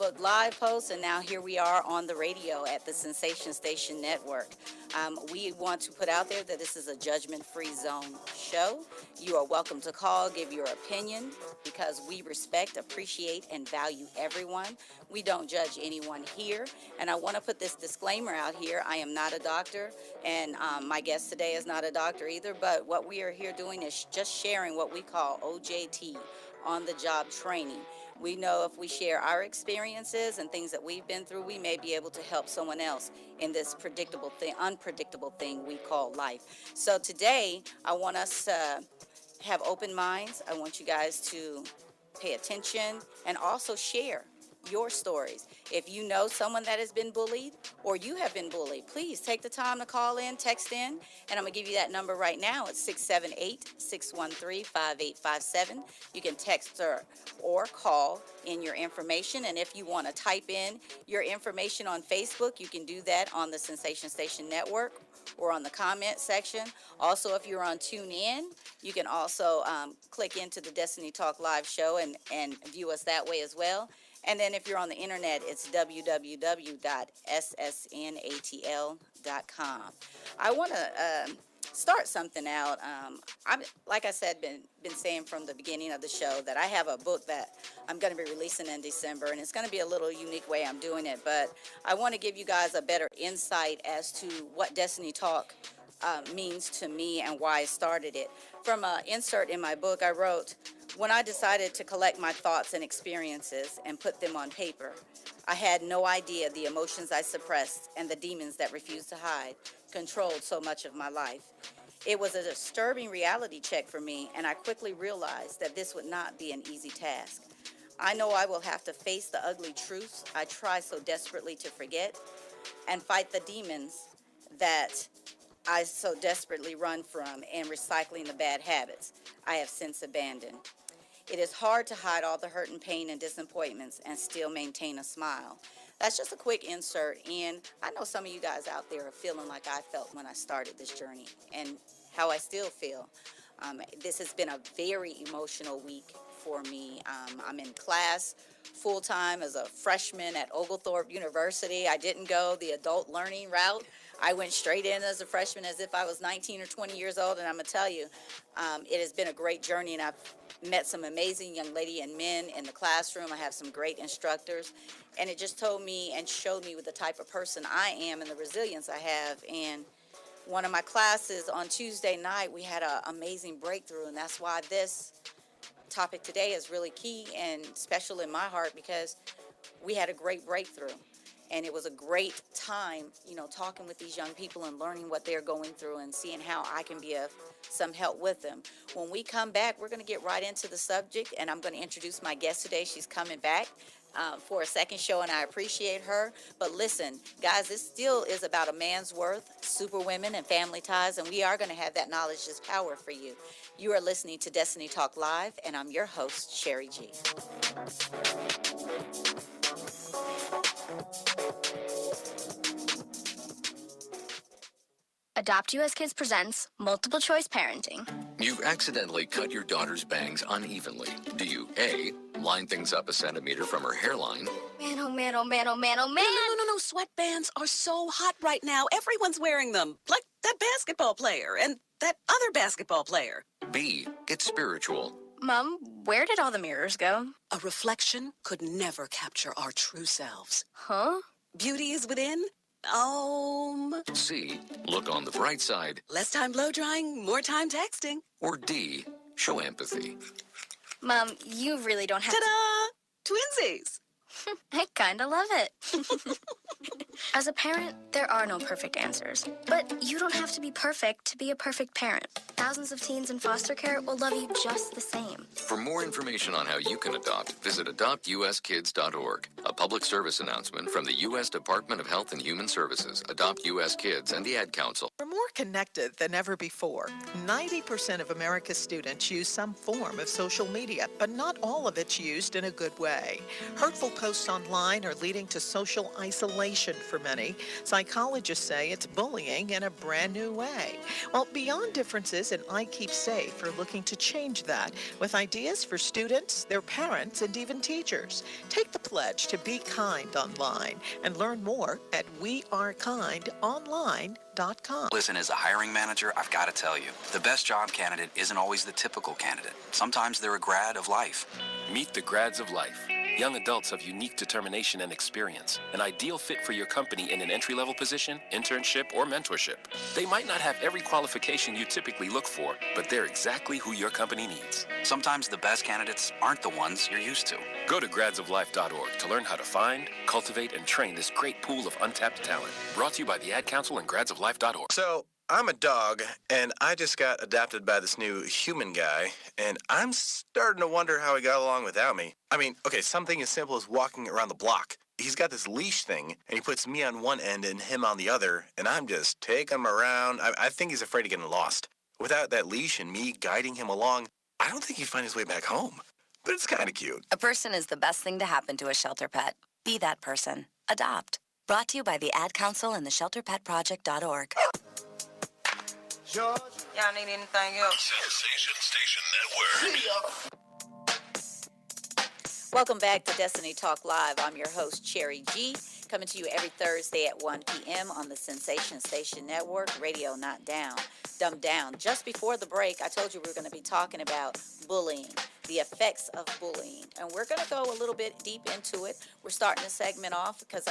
Facebook Live post, and now here we are on the radio at the Sensation Station Network. We want to put out there that this is a judgment-free zone show. You are welcome to call, give your opinion, because we respect, appreciate, and value everyone. We don't judge anyone here. And I want to put this disclaimer out here. I am not a doctor, and my guest today is not a doctor either, but what we are here doing is just sharing what we call OJT, on-the-job training. We know if we share our experiences and things that we've been through, we may be able to help someone else in this unpredictable thing we call life. So today, I want us to have open minds. I want you guys to pay attention and also share your stories. If you know someone that has been bullied or you have been bullied, please take the time to call in, text in, and I'm going to give you that number right now. It's 678-613-5857. You can text or call in your information, and if you want to type in your information on Facebook, you can do that on the Sensation Station Network or on the comment section. Also, if you're on TuneIn, you can also click into the Destiny Talk Live show and view us that way as well. And then if you're on the internet, it's www.ssnatl.com. I want to start something out. Like I said, been saying from the beginning of the show that I have a book that I'm going to be releasing in December, and it's going to be a little unique way I'm doing it. But I want to give you guys a better insight as to what Destiny Talk means to me and why I started it. From an insert in my book, I wrote, when I decided to collect my thoughts and experiences and put them on paper, I had no idea the emotions I suppressed and the demons that refused to hide controlled so much of my life. It was a disturbing reality check for me, and I quickly realized that this would not be an easy task. I know I will have to face the ugly truths I try so desperately to forget and fight the demons that I so desperately run from and recycling the bad habits I have since abandoned. It is hard to hide all the hurt and pain and disappointments and still maintain a smile. That's just a quick insert, and I know some of you guys out there are feeling like I felt when I started this journey and how I still feel. This has been a very emotional week for me. I'm in class full-time as a freshman at Oglethorpe University. I didn't go the adult learning route. I went straight in as a freshman as if I was 19 or 20 years old, and I'm going to tell you, it has been a great journey, and I've met some amazing young lady and men in the classroom. I have some great instructors, and it just told me and showed me the type of person I am and the resilience I have. And one of my classes on Tuesday night, we had an amazing breakthrough, and that's why this topic today is really key and special in my heart, because we had a great breakthrough. And it was a great time, talking with these young people and learning what they're going through and seeing how I can be of some help with them. When we come back, we're going to get right into the subject, and I'm going to introduce my guest today. She's coming back for a second show, and I appreciate her. But listen, guys, this still is about a man's worth, superwomen, and family ties, and we are going to have that knowledge is power for you. You are listening to Destiny Talk Live, and I'm your host, Sherry G. Adopt US Kids presents Multiple Choice Parenting. You've accidentally cut your daughter's bangs unevenly. Do you A, line things up a centimeter from her hairline? Man, oh man, oh man, oh man, oh man. No. Sweatbands are so hot right now. Everyone's wearing them. Like that basketball player and that other basketball player. B, get spiritual. Mom, where did all the mirrors go? A reflection could never capture our true selves. Huh? Beauty is within. C, look on the bright side. Less time blow drying, more time texting. Or D, show empathy. Mom, you really don't have Ta-da! Twinsies! I kinda love it. As a parent, there are no perfect answers. But you don't have to be perfect to be a perfect parent. Thousands of teens in foster care will love you just the same. For more information on how you can adopt, visit adoptuskids.org. A public service announcement from the U.S. Department of Health and Human Services, Adopt U.S. Kids, and the Ad Council. We're more connected than ever before. 90% of America's students use some form of social media, but not all of it's used in a good way. Hurtful posts online are leading to social isolation for many. Psychologists say it's bullying in a brand new way. Well, beyond differences and I Keep Safe are looking to change that with ideas for students, their parents, and even teachers. Take the pledge to be kind online and learn more at wearekindonline.com. Listen, as a hiring manager, I've got to tell you, the best job candidate isn't always the typical candidate. Sometimes they're a grad of life. Meet the grads of life. Young adults of unique determination and experience, an ideal fit for your company in an entry-level position, internship, or mentorship. They might not have every qualification you typically look for, but they're exactly who your company needs. Sometimes the best candidates aren't the ones you're used to. Go to gradsoflife.org to learn how to find, cultivate, and train this great pool of untapped talent. Brought to you by the Ad Council and gradsoflife.org. So, I'm a dog, and I just got adopted by this new human guy, and I'm starting to wonder how he got along without me. I mean, okay, something as simple as walking around the block. He's got this leash thing, and he puts me on one end and him on the other, and I'm just taking him around. I think he's afraid of getting lost. Without that leash and me guiding him along, I don't think he'd find his way back home. But it's kind of cute. A person is the best thing to happen to a shelter pet. Be that person. Adopt. Brought to you by the Ad Council and the ShelterPetProject.org. Y'all need anything else? Sensation Station Network. Welcome back to Destiny Talk Live. I'm your host, Cherry G, coming to you every Thursday at 1 p.m. on the Sensation Station Network, Radio Not Down, Dumbed Down. Just before the break, I told you we were going to be talking about bullying, the effects of bullying, and we're going to go a little bit deep into it. We're starting the segment off because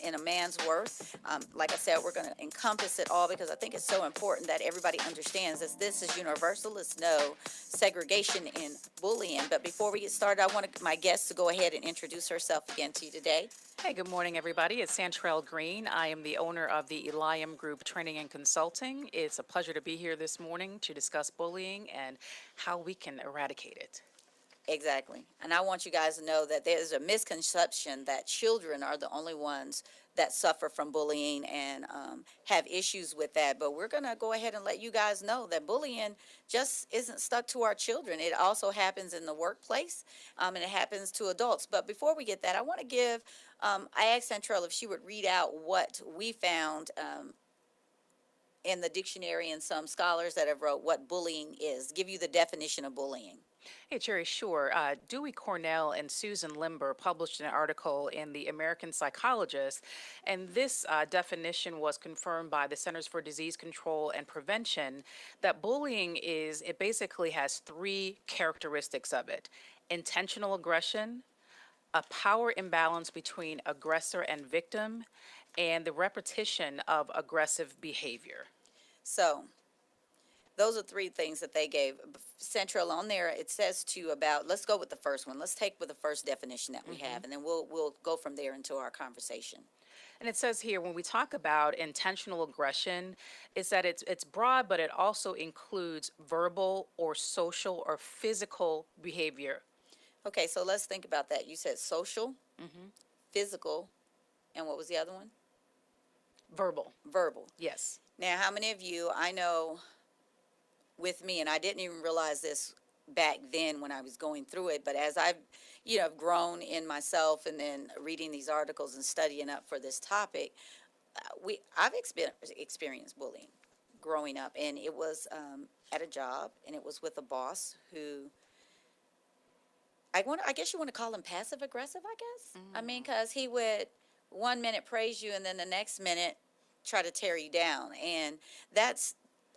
in a man's worth, like I said, we're going to encompass it all because I think it's so important that everybody understands that this is universal. It's no segregation in bullying. But before we get started, I want my guest to go ahead and introduce herself again to you today. Hey, good morning, everybody. It's Santrell Green. I am the owner of the Eliam Group Training and Consulting. It's a pleasure to be here this morning to discuss bullying and how we can eradicate it. Exactly. And I want you guys to know that there's a misconception that children are the only ones that suffer from bullying and have issues with that. But we're going to go ahead and let you guys know that bullying just isn't stuck to our children. It also happens in the workplace, and it happens to adults. But before we get that, I want to give, I asked Santrell if she would read out what we found in the dictionary and some scholars that have wrote what bullying is, give you the definition of bullying. Hey, Jerry, sure. Dewey Cornell and Susan Limber published an article in the American Psychologist, and this definition was confirmed by the Centers for Disease Control and Prevention, that bullying it basically has three characteristics of it: intentional aggression, a power imbalance between aggressor and victim, and the repetition of aggressive behavior. So those are three things that they gave. Central on there, it says to about, let's go with the first one. Let's take with the first definition that we have, and then we'll go from there into our conversation. And it says here, when we talk about intentional aggression, it's that it's broad, but it also includes verbal or social or physical behavior. Okay, so let's think about that. You said social, physical, and what was the other one? Verbal. Verbal. Yes. Now, how many of you, I know with me, and I didn't even realize this back then when I was going through it, but as I've, grown in myself and then reading these articles and studying up for this topic, I've experienced bullying growing up, and it was at a job, and it was with a boss who, I guess you want to call him passive aggressive, I guess. I mean, because he would 1 minute praise you and then the next minute try to tear you down, and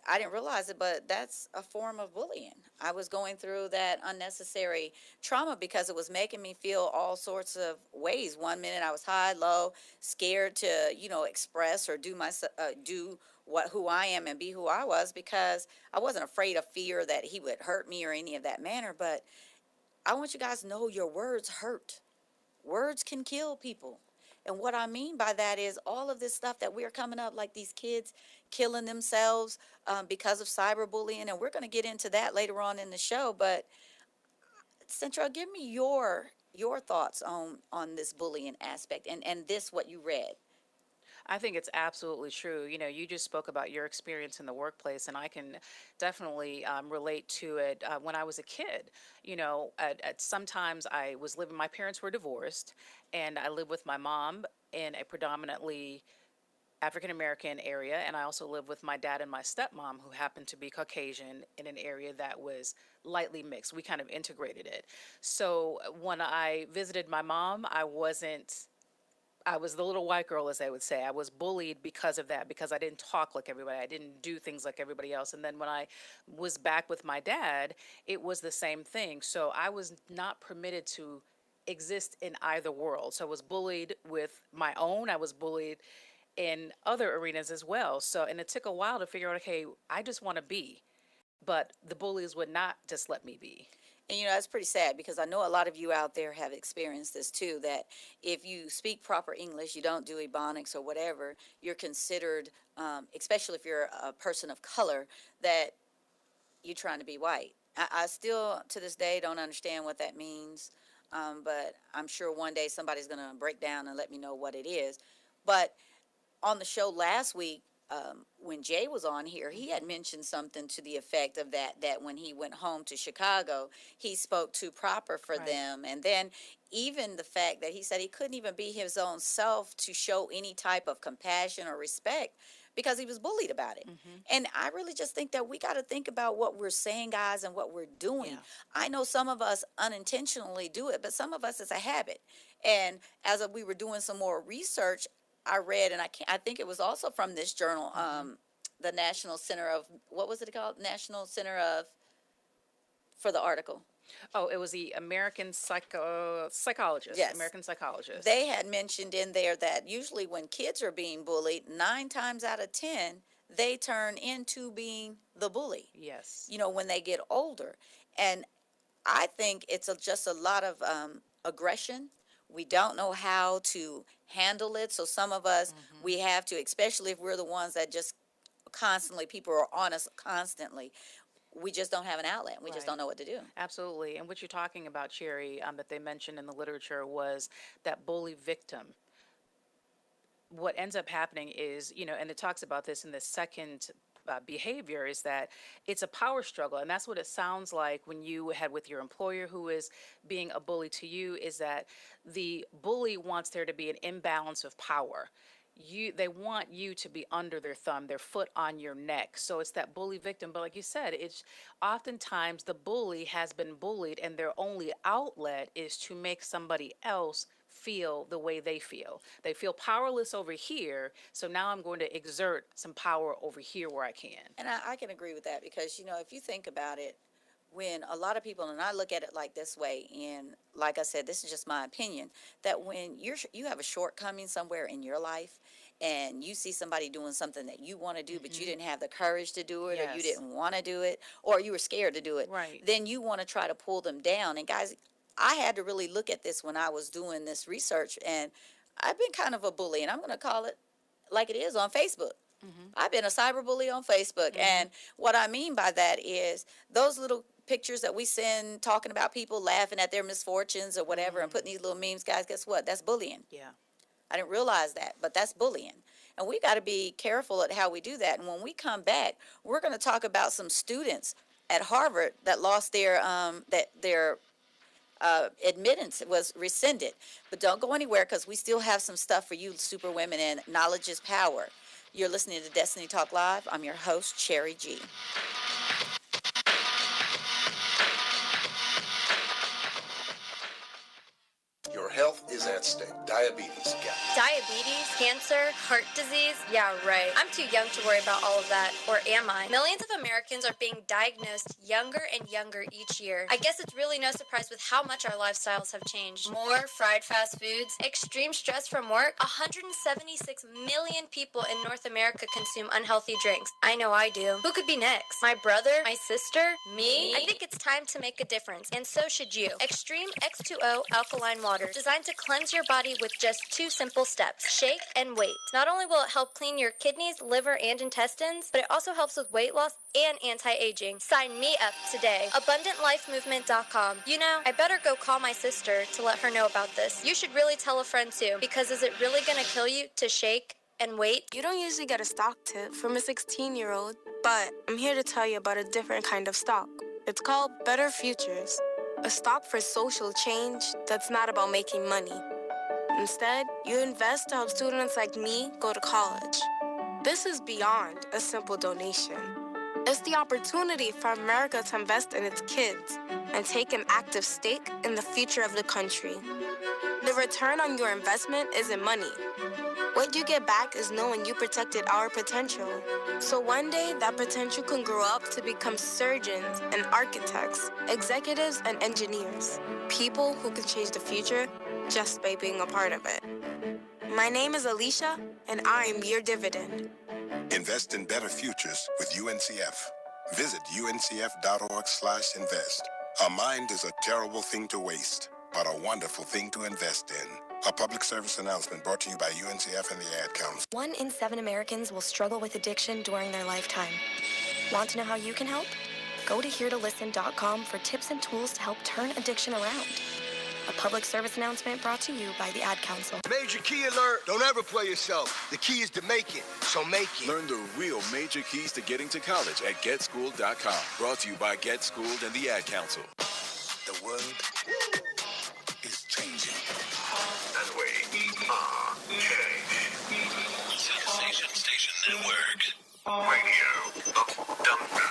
I didn't realize it, but that's a form of bullying. I was going through that unnecessary trauma because it was making me feel all sorts of ways. 1 minute I was high, low, scared to, express or do who I am and be who I was, because I wasn't afraid of fear that he would hurt me or any of that manner. But I want you guys to know your words hurt. Words can kill people. And what I mean by that is all of this stuff that we're coming up, like these kids killing themselves because of cyberbullying, and we're going to get into that later on in the show. But Central, give me your thoughts on this bullying aspect and this, what you read. I think it's absolutely true. You just spoke about your experience in the workplace, and I can definitely relate to it when I was a kid. At sometimes my parents were divorced, and I lived with my mom in a predominantly African American area, and I also lived with my dad and my stepmom, who happened to be Caucasian, in an area that was lightly mixed. We kind of integrated it. So when I visited my mom, I was the little white girl, as they would say. I was bullied because of that, because I didn't talk like everybody. I didn't do things like everybody else. And then when I was back with my dad, it was the same thing. So I was not permitted to exist in either world. So I was bullied with my own. I was bullied in other arenas as well. So, and it took a while to figure out, okay, I just want to be, but the bullies would not just let me be. And that's pretty sad, because I know a lot of you out there have experienced this too, that if you speak proper English, you don't do Ebonics or whatever, you're considered, especially if you're a person of color, that you're trying to be white. I still, to this day, don't understand what that means, but I'm sure one day somebody's going to break down and let me know what it is. But on the show last week, when Jay was on here, he had mentioned something to the effect of that when he went home to Chicago, he spoke too proper for them. And then even the fact that he said he couldn't even be his own self to show any type of compassion or respect because he was bullied about it. And I really just think that we got to think about what we're saying, guys, and what we're doing. I know some of us unintentionally do it, but some of us it's a habit. And as we were doing some more research, I read, and I think it was also from this journal, the National Center of, what was it called? National Center of, for the article. Oh, it was the American Psychologist. Yes. American Psychologist. They had mentioned in there that usually when kids are being bullied, 9 times out of 10, they turn into being the bully. Yes. When they get older. And I think it's just a lot of aggression. We don't know how to handle it. So some of us, we have to, especially if we're the ones that just constantly, people are on us constantly. We just don't have an outlet. We just don't know what to do. Absolutely. And what you're talking about, Cherry, that they mentioned in the literature was that bully victim. What ends up happening is, and it talks about this in the second behavior, is that it's a power struggle. And that's what it sounds like when you had with your employer who is being a bully to you, is that the bully wants there to be an imbalance of power. They want you to be under their thumb, their foot on your neck. So it's that bully victim. But like you said, it's oftentimes the bully has been bullied and their only outlet is to make somebody else feel the way they feel. They feel powerless over here, so now I'm going to exert some power over here where I can. And I can agree with that, because, if you think about it, when a lot of people, and I look at it like this way, and like I said, this is just my opinion, that when you have a shortcoming somewhere in your life, and you see somebody doing something that you want to do, but you didn't have the courage to do it, or you didn't want to do it, or you were scared to do it, then you want to try to pull them down. And guys, I had to really look at this when I was doing this research, and I've been kind of a bully, and I'm going to call it like it is on Facebook. I've been a cyberbully on Facebook, and what I mean by that is those little pictures that we send talking about people laughing at their misfortunes or whatever and putting these little memes, guys, guess what? That's bullying. Yeah. I didn't realize that, but that's bullying. And we got to be careful at how we do that. And when we come back, we're going to talk about some students at Harvard that lost their admittance was rescinded. But don't go anywhere, because we still have some stuff for you super women, and knowledge is power. You're listening to Destiny Talk Live. I'm your host, Cherry G. Your health is at stake. Diabetes. Diabetes, cancer, heart disease? Yeah, right. I'm too young to worry about all of that. Or am I? Millions of Americans are being diagnosed younger and younger each year. I guess it's really no surprise with how much our lifestyles have changed. More fried fast foods, extreme stress from work. 176 million people in North America consume unhealthy drinks. I know I do. Who could be next? My brother? My sister? Me? I think it's time to make a difference, and so should you. Extreme X2O alkaline water, designed to cleanse your body with just 2 simple steps: shake and wait. Not only will it help clean your kidneys, liver, and intestines, but it also helps with weight loss and anti-aging. Sign me up today. AbundantLifeMovement.com. I better go call my sister to let her know about this. You should really tell a friend too, because is it really gonna kill you to shake and wait? You don't usually get a stock tip from a 16-year-old, but I'm here to tell you about a different kind of stock. It's called Better Futures, a stock for social change that's not about making money. Instead, you invest to help students like me go to college. This is beyond a simple donation. It's the opportunity for America to invest in its kids and take an active stake in the future of the country. The return on your investment isn't money. What you get back is knowing you protected our potential. So one day, that potential can grow up to become surgeons and architects, executives and engineers, people who can change the future just by being a part of it. My name is Alicia, and I'm your dividend. Invest in better futures with UNCF. Visit uncf.org/invest. A mind is a terrible thing to waste, but a wonderful thing to invest in. A public service announcement brought to you by UNCF and the Ad Council. 1 in 7 Americans will struggle with addiction during their lifetime. Want to know how you can help? Go to heretolisten.com for tips and tools to help turn addiction around. A public service announcement brought to you by the Ad Council. Major key alert. Don't ever play yourself. The key is to make it, so make it. Learn the real major keys to getting to college at GetSchooled.com. Brought to you by Get Schooled and the Ad Council. The world is changing. And we are change. Sensation Station Network. Radio of Dum-Dum.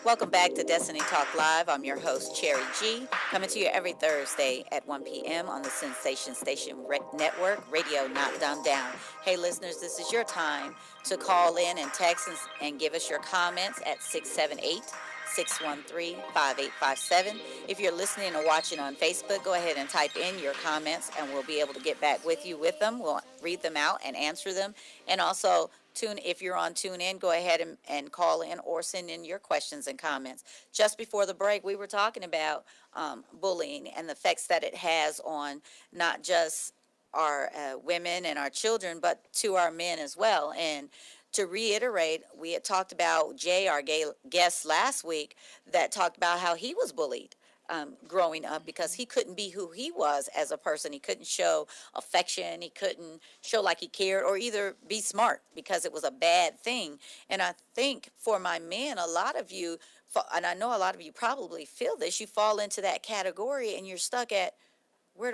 Welcome back to Destiny Talk Live. I'm your host, Cherry G, coming to you every Thursday at 1 p.m. on the Sensation Station Network, Radio Not Dumbed Down. Hey, listeners, this is your time to call in and text and give us your comments at 678-613-5857. If you're listening or watching on Facebook, go ahead and type in your comments, and we'll be able to get back with you with them. We'll read them out and answer them. And also, if you're on TuneIn, go ahead and call in or send in your questions and comments. Just before the break, we were talking about bullying and the effects that it has on not just our women and our children, but to our men as well. And to reiterate, we had talked about Jay, our gay guest last week, that talked about how he was bullied growing up because he couldn't be who he was as a person. He couldn't show affection. He couldn't show like he cared or either be smart because it was a bad thing. And I think for my men, a lot of you, and I know a lot of you probably feel this, you fall into that category and you're stuck at, how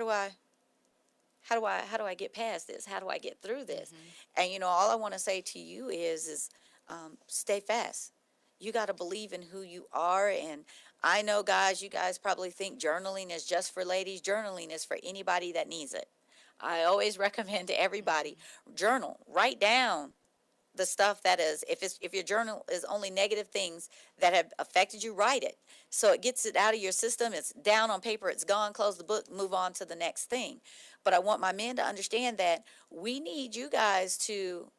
do I get past this? How do I get through this? And, you know, all I want to say to you is stay fast. You got to believe in who you are. And I know, guys, you guys probably think journaling is just for ladies. Journaling is for anybody that needs it. I always recommend to everybody, journal, write down the stuff that is, if your journal is only negative things that have affected you, write it. So it gets it out of your system. It's down on paper. It's gone. Close the book. Move on to the next thing. But I want my men to understand that we need you guys to,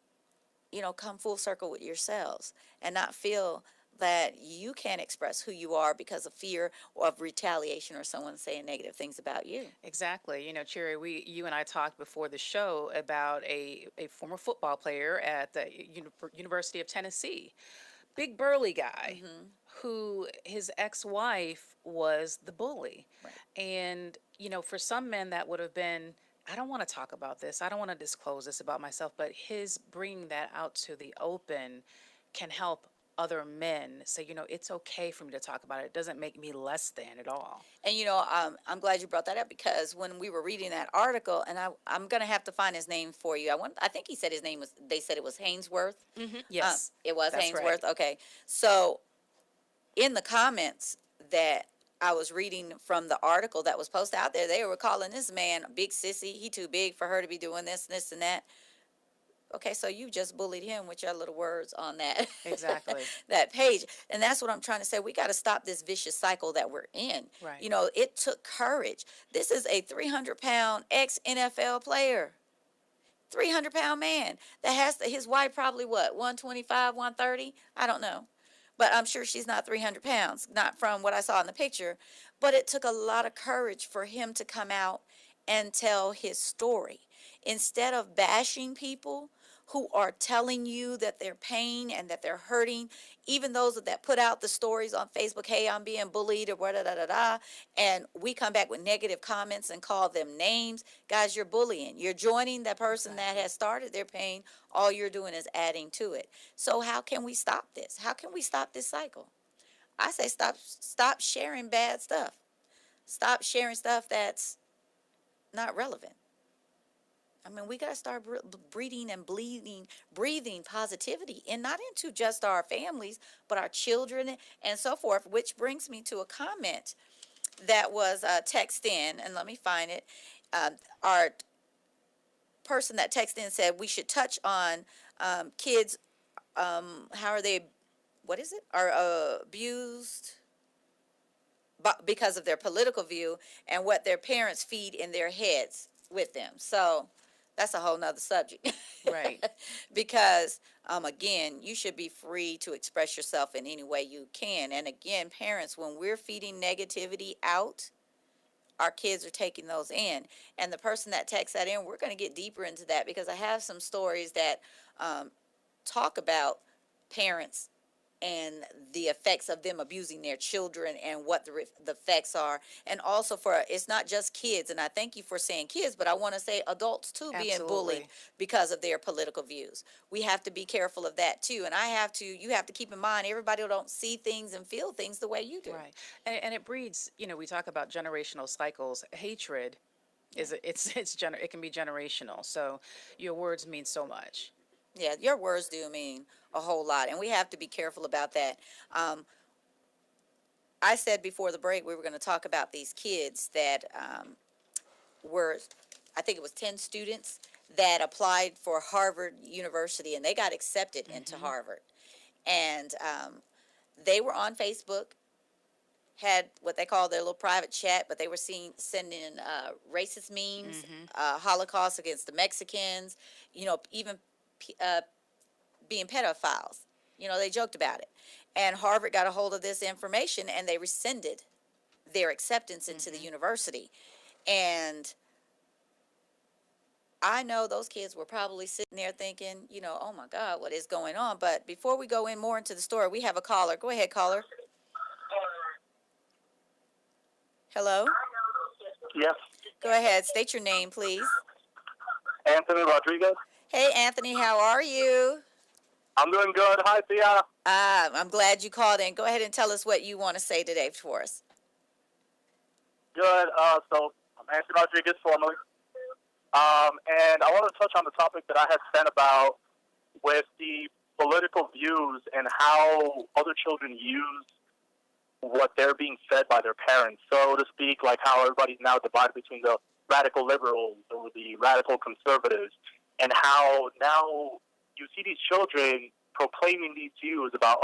you know, come full circle with yourselves and not feel that you can't express who you are because of fear or of retaliation or someone saying negative things about you. Exactly. You know, Cherry, you and I talked before the show about a former football player at the University of Tennessee, big burly guy, who his ex-wife was the bully. Right. And, you know, for some men that would have been, I don't want to talk about this, I don't want to disclose this about myself, but his bringing that out to the open can help other men say, you know, it's okay for me to talk about it. It doesn't make me less than at all. And, you know, I'm glad you brought that up because when we were reading that article, and I'm going to have to find his name for you. I think he said his name was, they said it was Hainsworth. Yes. It was That's Hainsworth. right. Okay. So in the comments that I was reading from the article that was posted out there, they were calling this man a big sissy. He too big for her to be doing this and that. Okay, so you just bullied him with your little words on that. Exactly. that page. And that's what I'm trying to say. We got to stop this vicious cycle that we're in. Right. You know, it took courage. This is a 300-pound ex-NFL player. 300-pound man that has his wife probably what, 125, 130? I don't know. But I'm sure she's not 300 pounds, not from what I saw in the picture. But it took a lot of courage for him to come out and tell his story. Instead of bashing people who are telling you that they're pain and that they're hurting, even those that put out the stories on Facebook, hey, I'm being bullied or da-da-da-da-da, and we come back with negative comments and call them names. Guys, you're bullying. You're joining the person that has started their pain. All you're doing is adding to it. So how can we stop this? How can we stop this cycle? I say stop sharing bad stuff. Stop sharing stuff that's not relevant. I mean, we got to start breathing and breathing positivity, and not into just our families, but our children and so forth, which brings me to a comment that was texted in, and let me find it. Our person that texted in said we should touch on kids, how are they, what is it, are abused because of their political view and what their parents feed in their heads with them. So that's a whole nother subject. Right. Because again, you should be free to express yourself in any way you can. And again, parents, when we're feeding negativity out, our kids are taking those in. And the person that texts that in, we're going to get deeper into that, because I have some stories that talk about parents and the effects of them abusing their children and what the effects are. And also, for it's not just kids, and I thank you for saying kids, but I want to say adults too, being bullied because of their political views. We have to be careful of that too. And you have to keep in mind, everybody don't see things and feel things the way you do. Right. And it breeds, we talk about generational cycles. Hatred it can be generational. So your words mean so much. Yeah, your words do mean a whole lot, and we have to be careful about that. I said before the break we were going to talk about these kids that were, I think it was 10 students that applied for Harvard University, and they got accepted into Harvard. And they were on Facebook, had what they call their little private chat, but they were sending racist memes, Holocaust against the Mexicans, even being pedophiles. They joked about it. And Harvard got a hold of this information, and they rescinded their acceptance into the university. And I know those kids were probably sitting there thinking, oh my God, what is going on? But before we go in more into the story, we have a caller. Go ahead, caller. Hello? Yes. Go ahead. State your name, please. Anthony Rodriguez. Hey, Anthony, how are you? I'm doing good. Hi, Tia. I'm glad you called in. Go ahead and tell us what you want to say today for us. Good. So I'm Anthony Rodriguez, formerly. And I want to touch on the topic that I had sent about with the political views and how other children use what they're being fed by their parents, so to speak, like how everybody's now divided between the radical liberals or the radical conservatives, and how now you see these children proclaiming these views about,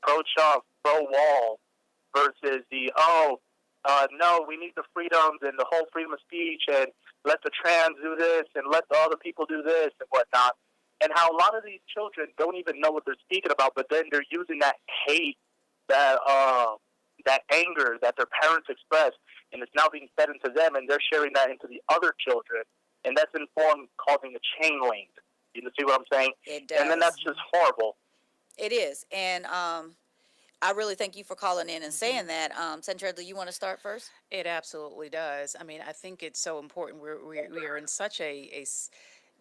pro-Trump, pro-wall, versus the, no, we need the freedoms and the whole freedom of speech, and let the trans do this, and let the other people do this, and whatnot. And how a lot of these children don't even know what they're speaking about, but then they're using that hate, that anger that their parents express, and it's now being fed into them, and they're sharing that into the other children, and that's in form causing a chain link. You see what I'm saying? It does. And then that's just horrible. It is. And I really thank you for calling in and saying that. Senator, do you want to start first? It absolutely does. I mean, I think it's so important. We are in such a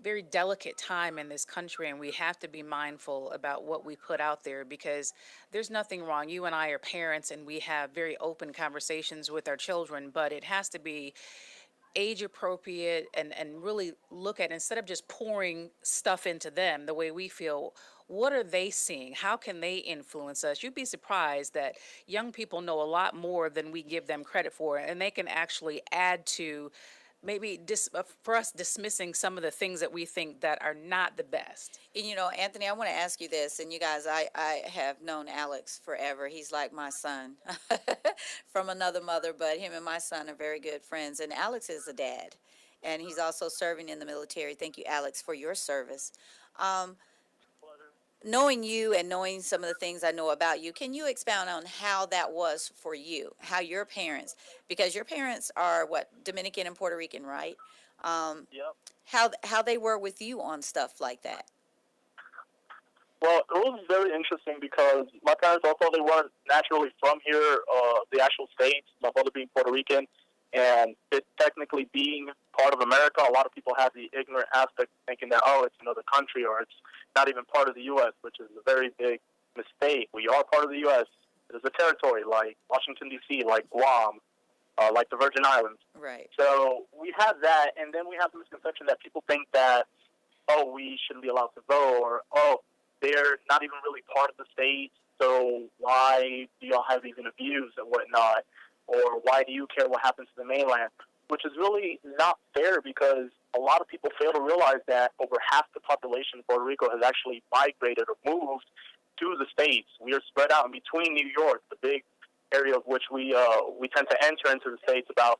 very delicate time in this country, and we have to be mindful about what we put out there, because there's nothing wrong. You and I are parents, and we have very open conversations with our children, but it has to be age appropriate, and really look at, instead of just pouring stuff into them the way we feel, what are they seeing? How can they influence us? You'd be surprised that young people know a lot more than we give them credit for, and they can actually add to maybe for us dismissing some of the things that we think that are not the best. And Anthony, I want to ask you this, and you guys, I have known Alex forever. He's like my son from another mother, but him and my son are very good friends. And Alex is a dad, and he's also serving in the military. Thank you, Alex, for your service. Knowing you and knowing some of the things I know about you, can you expound on how that was for you, how your parents, because your parents are Dominican and Puerto Rican, right? Yep. How they were with you on stuff like that? Well, it was very interesting because my parents, although they weren't naturally from here, the actual states, my mother being Puerto Rican, and it technically being part of America, a lot of people have the ignorant aspect thinking that, it's another country or it's not even part of the U.S., which is a very big mistake. We are part of the U.S. It is a territory like Washington, D.C., like Guam, like the Virgin Islands. Right. So we have that, and then we have the misconception that people think that, oh, we shouldn't be allowed to vote, or, oh, they're not even really part of the state, so why do y'all have even views and whatnot? Or why do you care what happens to the mainland? Which is really not fair, because a lot of people fail to realize that over half the population of Puerto Rico has actually migrated or moved to the states. We are spread out in between New York, the big area of which we tend to enter into the states, about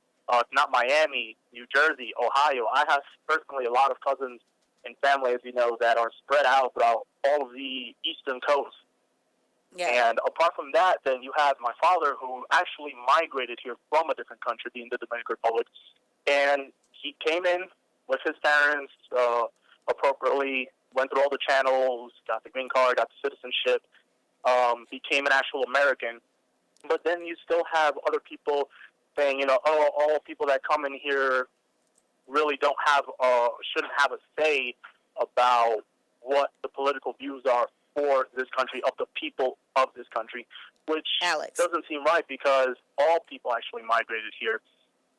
not Miami, New Jersey, Ohio. I have personally a lot of cousins and family, as you know, that are spread out throughout all of the eastern coast. Yeah. And apart from that, then you have my father, who actually migrated here from a different country, being the Dominican Republic, and he came in with his parents appropriately, went through all the channels, got the green card, got the citizenship, became an actual American. But then you still have other people saying, oh, all people that come in here really don't have, shouldn't have a say about what the political views are for this country, of the people of this country, which doesn't seem right, because all people actually migrated here.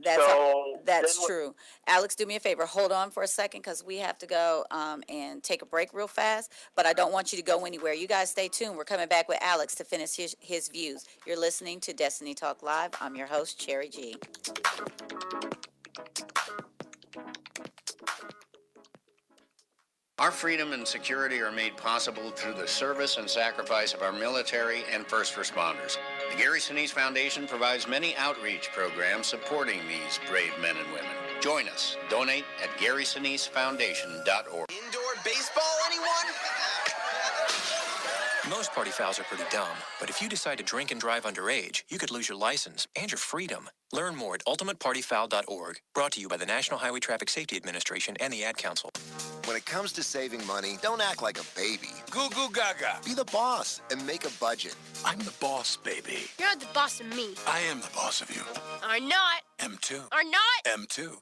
That's true. Alex, do me a favor. Hold on for a second, because we have to go and take a break real fast, but I don't want you to go anywhere. You guys stay tuned. We're coming back with Alex to finish his views. You're listening to Destiny Talk Live. I'm your host, Cherry G. Our freedom and security are made possible through the service and sacrifice of our military and first responders. The Gary Sinise Foundation provides many outreach programs supporting these brave men and women. Join us. Donate at GarySiniseFoundation.org. Indoor baseball, anyone? Most party fouls are pretty dumb, but if you decide to drink and drive underage, you could lose your license and your freedom. Learn more at ultimatepartyfoul.org. Brought to you by the National Highway Traffic Safety Administration and the Ad Council. When it comes to saving money, don't act like a baby. Goo goo gaga. Be the boss and make a budget. I'm the boss, baby. You're the boss of me. I am the boss of you. Are not. M2. Are not. M2.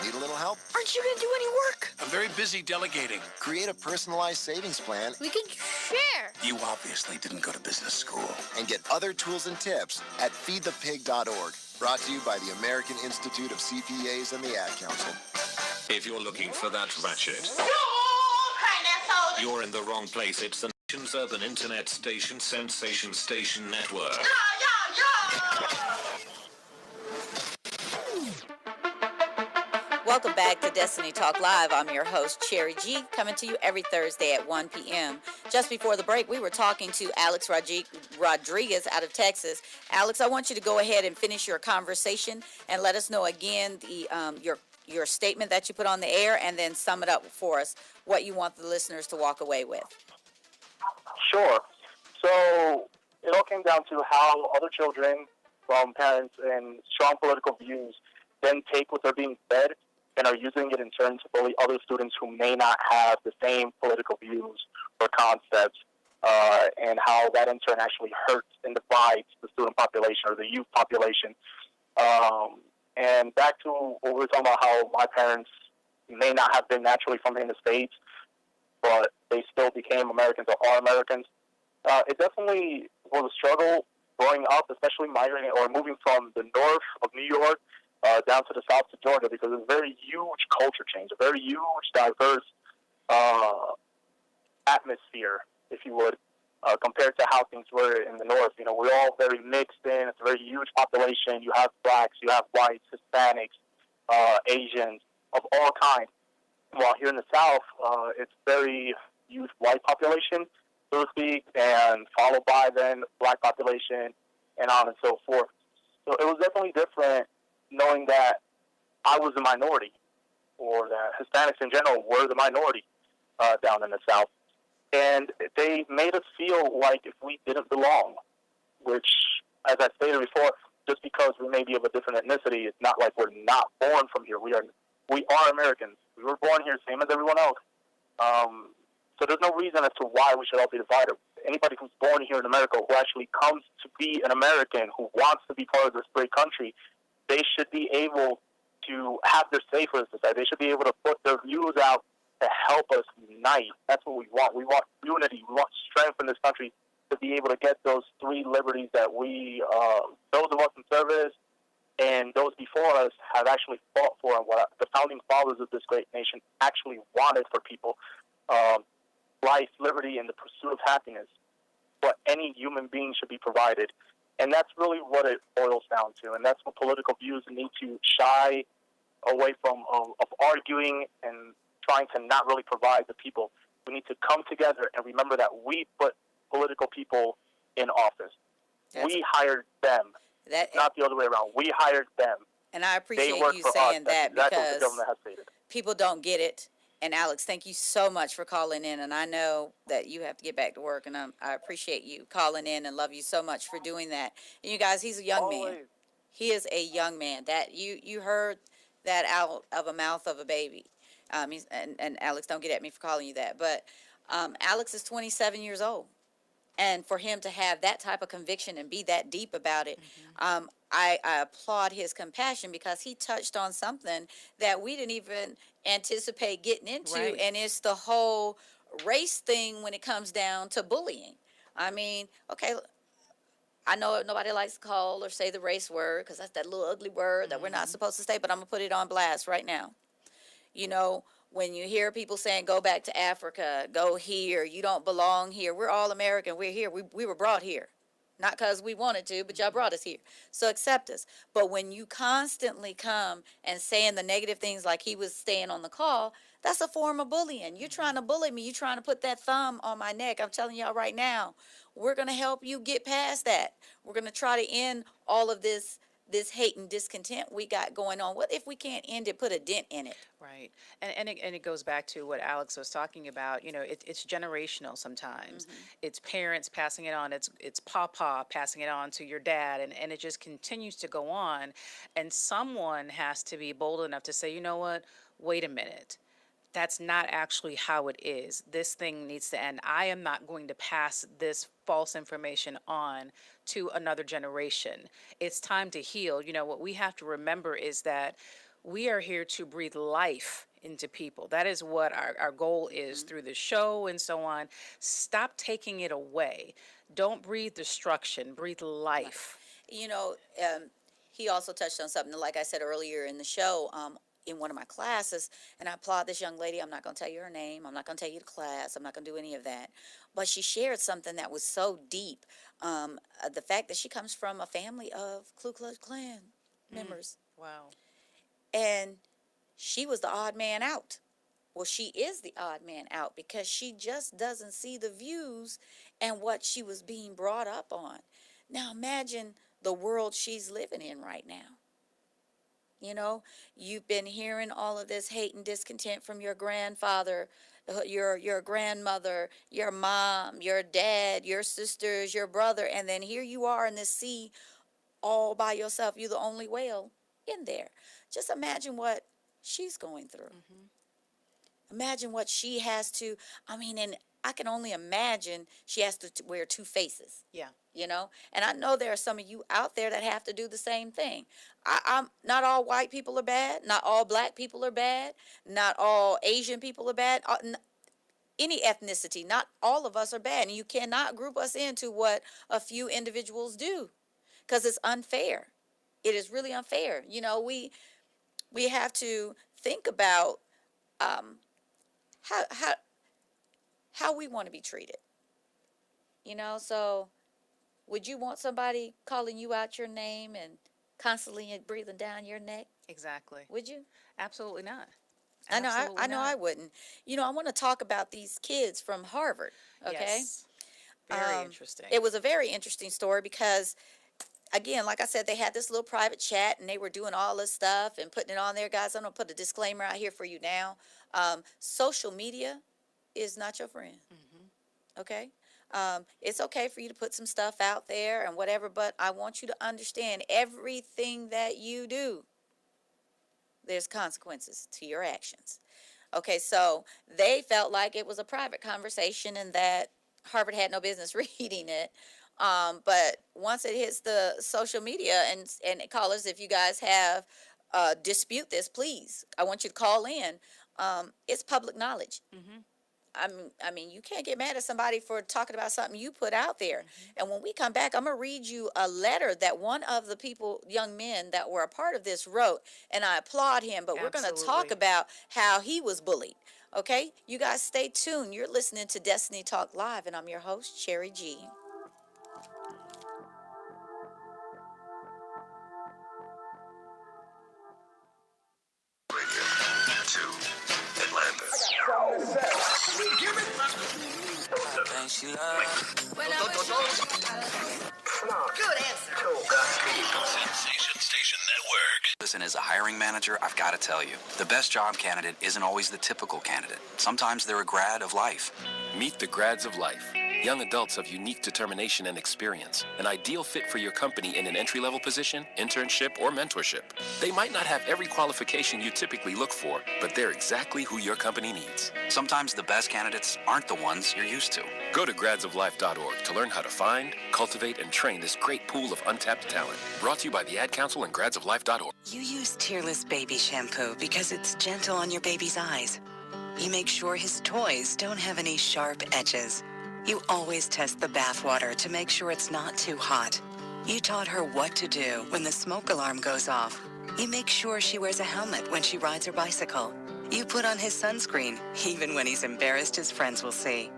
Need a little help? Aren't you gonna do any work? I'm very busy delegating. Create a personalized savings plan. We can share. You obviously didn't go to business school. And get other tools and tips at feedthepig.org. Brought to you by the American Institute of CPAs and the Ad Council. If you're looking for that ratchet, you're in the wrong place. It's the nation's urban internet station, Sensation Station Network. Welcome back to Destiny Talk Live. I'm your host, Cherry G, coming to you every Thursday at 1 p.m. Just before the break, we were talking to Alex Rodriguez out of Texas. Alex, I want you to go ahead and finish your conversation and let us know again your statement that you put on the air, and then sum it up for us, what you want the listeners to walk away with. Sure. So it all came down to how other children from parents and strong political views then take what they're being fed and are using it in turn to bully other students who may not have the same political views or concepts, and how that in turn actually hurts and divides the student population or the youth population. And back to what we were talking about, how my parents may not have been naturally from in the States, but they still became Americans or are Americans. It definitely was a struggle growing up, especially migrating or moving from the north of New York down to the south to Georgia, because it's a very huge culture change, a very huge, diverse atmosphere, if you would, compared to how things were in the north. You know, we're all very mixed in. It's a very huge population. You have blacks, you have whites, Hispanics, Asians, of all kinds. While here in the south, it's very huge white population, so to speak, and followed by then black population, and on and so forth. So it was definitely different knowing that I was the minority, or that Hispanics in general were the minority down in the South. And they made us feel like if we didn't belong, which, as I stated before, just because we may be of a different ethnicity, it's not like we're not born from here. We are Americans. We were born here, same as everyone else. So there's no reason as to why we should all be divided. Anybody who's born here in America, who actually comes to be an American, who wants to be part of this great country, they should be able to have their say for this society. They should be able to put their views out to help us unite. That's what we want. We want unity. We want strength in this country to be able to get those three liberties that we, those of us in service and those before us have actually fought for, and what the founding fathers of this great nation actually wanted for people. Life, liberty, and the pursuit of happiness. What any human being should be provided. And that's really what it boils down to. And that's what political views need to shy away from, of arguing and trying to not really provide the people. We need to come together and remember that we put political people in office. We hired them, not the other way around. We hired them. And I appreciate you saying that because people don't get it. And Alex, thank you so much for calling in. And I know that you have to get back to work, and I appreciate you calling in and love you so much for doing that. And you guys, he's a young man. He is a young man. That you heard that out of a mouth of a baby. And Alex, don't get at me for calling you that. But Alex is 27 years old. And for him to have that type of conviction and be that deep about it, I applaud his compassion, because he touched on something that we didn't even anticipate getting into, and it's the whole race thing when it comes down to bullying. I mean, okay, I know nobody likes to call or say the race word, because that's that little ugly word that we're not supposed to say, but I'm going to put it on blast right now. You know, when you hear people saying, go back to Africa, go here, you don't belong here. We're all American. We're here. We were brought here. Not because we wanted to, but y'all brought us here. So accept us. But when you constantly come and saying the negative things like he was saying on the call, that's a form of bullying. You're trying to bully me. You're trying to put that thumb on my neck. I'm telling y'all right now, we're going to help you get past that. We're going to try to end all of this hate and discontent we got going on. What if we can't end it, put a dent in it? Right. And it goes back to what Alex was talking about. You know, it's generational sometimes. It's parents passing it on. It's papa passing it on to your dad. And it just continues to go on. And someone has to be bold enough to say, you know what, wait a minute. That's not actually how it is. This thing needs to end. I am not going to pass this false information on to another generation. It's time to heal. You know, what we have to remember is that we are here to breathe life into people. That is what our goal is through the show and so on. Stop taking it away. Don't breathe destruction, breathe life. You know, he also touched on something, like I said earlier in the show, in one of my classes, and I applaud this young lady. I'm not going to tell you her name. I'm not going to tell you the class. I'm not going to do any of that. But she shared something that was so deep. The fact that she comes from a family of Ku Klux Klan members. Wow. And she was the odd man out. Well, she is the odd man out because she just doesn't see the views and what she was being brought up on. Now imagine the world she's living in right now. You know, you've been hearing all of this hate and discontent from your grandfather, your grandmother, your mom, your dad, your sisters, your brother, and then here you are in the sea all by yourself. You're the only whale in there. Just imagine what she's going through. Imagine what she has to, and I can only imagine she has to wear two faces. Yeah. You know, and I know there are some of you out there that have to do the same thing. I'm not all white people are bad. Not all black people are bad. Not all Asian people are bad. Any ethnicity, not all of us are bad. And you cannot group us into what a few individuals do, because it's unfair. It is really unfair. You know, we have to think about how we want to be treated. You know, so would you want somebody calling you out your name and constantly breathing down your neck? Exactly. Would you? Absolutely not. I know I wouldn't. You know, I want to talk about these kids from Harvard, okay? Yes. Very interesting. It was a very interesting story because, again, like I said, they had this little private chat and they were doing all this stuff and putting it on there. Guys, I'm going to put a disclaimer out here for you now. Social media is not your friend, okay? It's okay for you to put some stuff out there and whatever, but I want you to understand everything that you do, there's consequences to your actions. Okay, so they felt like it was a private conversation and that Harvard had no business reading it. But once it hits the social media, and callers, if you guys have dispute this, please, I want you to call in. It's public knowledge. I mean, you can't get mad at somebody for talking about something you put out there. And when we come back, I'm gonna read you a letter that one of the people, young men that were a part of this, wrote, and I applaud him. But we're gonna talk about how he was bullied. Okay, you guys stay tuned. You're listening to Destiny Talk Live, and I'm your host, Cherry G. Good answer. Sensation Station Network. Listen, as a hiring manager, I've got to tell you, the best job candidate isn't always the typical candidate. Sometimes they're a grad of life. Meet the grads of life. Young adults of unique determination and experience. An ideal fit for your company in an entry-level position, internship, or mentorship. They might not have every qualification you typically look for, but they're exactly who your company needs. Sometimes the best candidates aren't the ones you're used to. Go to gradsoflife.org to learn how to find, cultivate, and train this great pool of untapped talent. Brought to you by the Ad Council and gradsoflife.org. You use Tearless Baby Shampoo because it's gentle on your baby's eyes. You make sure his toys don't have any sharp edges. You always test the bath water to make sure it's not too hot. You taught her what to do when the smoke alarm goes off. You make sure she wears a helmet when she rides her bicycle. You put on his sunscreen, even when he's embarrassed his friends will see.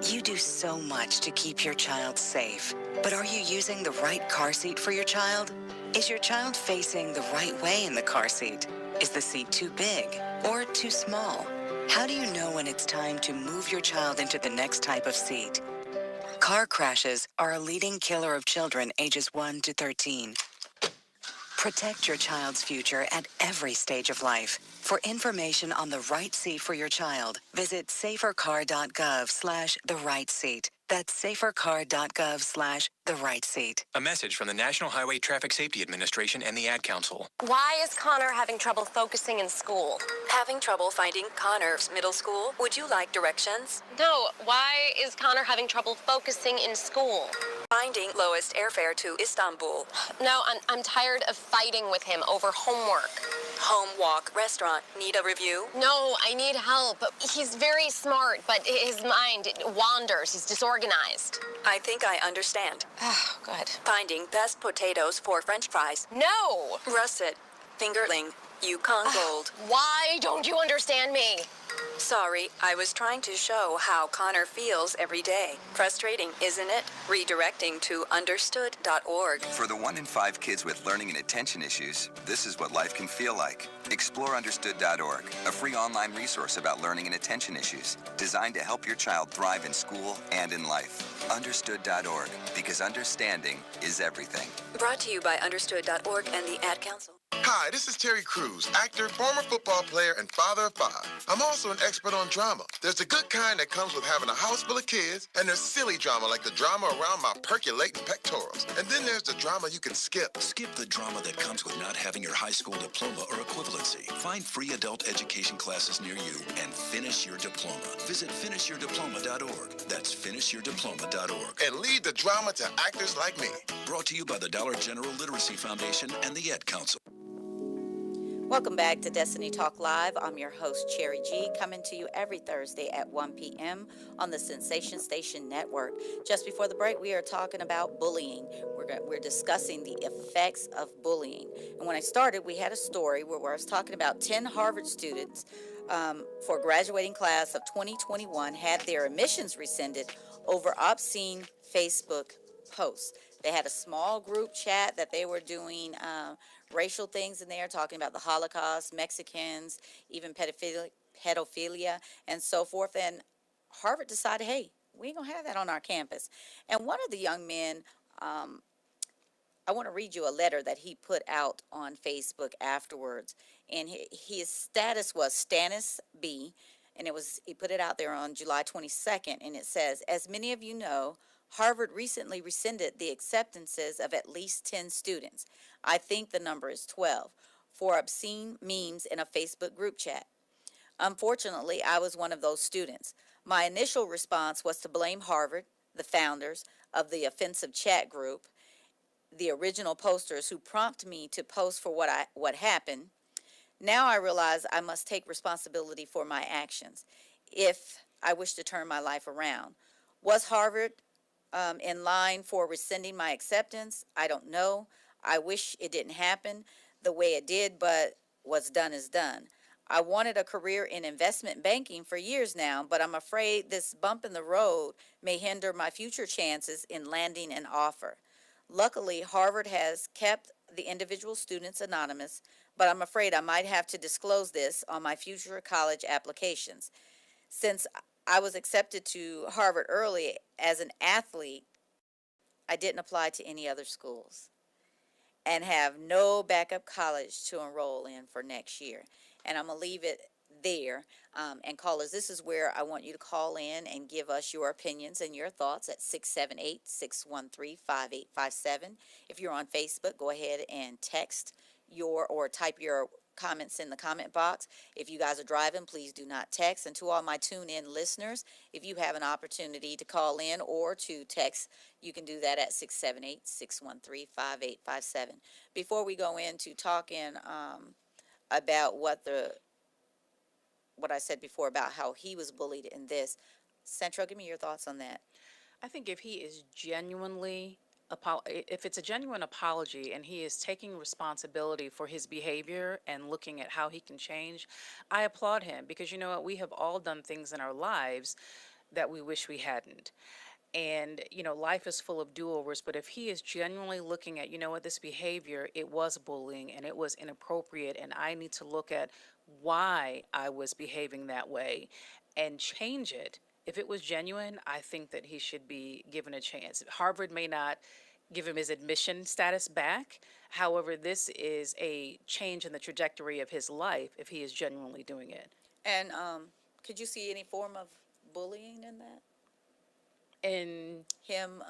You do so much to keep your child safe. But are you using the right car seat for your child? Is your child facing the right way in the car seat? Is the seat too big or too small? How do you know when it's time to move your child into the next type of seat? Car crashes are a leading killer of children ages 1 to 13. Protect your child's future at every stage of life. For information on the right seat for your child, visit safercar.gov/the-right-seat. That's safercar.gov/the-right-seat. A message from the National Highway Traffic Safety Administration and the Ad Council. Why is Connor having trouble focusing in school? Having trouble finding Connor's middle school? Would you like directions? No, why is Connor having trouble focusing in school? Finding lowest airfare to Istanbul. No, I'm tired of fighting with him over homework. Home, walk, restaurant. Need a review? No, I need help. He's very smart, but his mind wanders. He's disorganized. I think I understand. Oh, good. Finding best potatoes for French fries. No! Russet. Fingerling. Yukon Gold. Why don't you understand me? Sorry, I was trying to show how Connor feels every day. Frustrating, isn't it? Redirecting to understood.org. For the 1 in 5 kids with learning and attention issues, this is what life can feel like. Explore understood.org, a free online resource about learning and attention issues, designed to help your child thrive in school and in life. Understood.org, because understanding is everything. Brought to you by understood.org and the Ad Council. Hi, this is Terry Crews, actor, former football player, and father of 5. I'm also an expert on drama. There's the good kind that comes with having a house full of kids, and there's silly drama like the drama around my percolating pectorals. And then there's the drama you can skip. Skip the drama that comes with not having your high school diploma or equivalency. Find free adult education classes near you and finish your diploma. Visit finishyourdiploma.org. That's finishyourdiploma.org. And leave the drama to actors like me. Brought to you by the Dollar General Literacy Foundation and the Ad Council. Welcome back to Destiny Talk Live. I'm your host, Cherry G, coming to you every Thursday at 1 p.m. on the Sensation Station Network. Just before the break, we are talking about bullying. We're discussing the effects of bullying. And when I started, we had a story where I was talking about 10 Harvard students for graduating class of 2021 had their admissions rescinded over obscene Facebook posts. They had a small group chat that they were doing racial things in there, talking about the Holocaust, Mexicans, even pedophilia, and so forth. And Harvard decided, hey, we ain't going to have that on our campus. And one of the young men, I want to read you a letter that he put out on Facebook afterwards. And his status was Stannis B. And he put it out there on July 22nd. And it says, as many of you know, Harvard recently rescinded the acceptances of at least 10 students. I think the number is 12 for obscene memes in a Facebook group chat. Unfortunately, I was one of those students. My initial response was to blame Harvard, the founders of the offensive chat group, the original posters who prompted me to post for what happened. Now I realize I must take responsibility for my actions. If I wish to turn my life around. Was Harvard in line for rescinding my acceptance? I don't know. I wish it didn't happen the way it did, but what's done is done. I wanted a career in investment banking for years now, but I'm afraid this bump in the road may hinder my future chances in landing an offer. Luckily, Harvard has kept the individual students anonymous, but I'm afraid I might have to disclose this on my future college applications. Since I was accepted to Harvard early as an athlete, I didn't apply to any other schools and have no backup college to enroll in for next year. And I'm going to leave it there. And callers, this is where I want you to call in and give us your opinions and your thoughts at 678-613-5857. If you're on Facebook, go ahead and text or type your comments in the comment box. If you guys are driving, please do not text. And to all my tune-in listeners, if you have an opportunity to call in or to text, you can do that at 678-613-5857. Before we go into talking about what I said before about how he was bullied in this, Central, give me your thoughts on that. I think if he is genuinely if it's a genuine apology and he is taking responsibility for his behavior and looking at how he can change, I applaud him, because you know what, we have all done things in our lives that we wish we hadn't. And you know, life is full of do-overs, but if he is genuinely looking at, you know what, this behavior, it was bullying and it was inappropriate, and I need to look at why I was behaving that way and change it. If it was genuine, I think that he should be given a chance. Harvard may not give him his admission status back. However, this is a change in the trajectory of his life if he is genuinely doing it. And could you see any form of bullying in that? In him,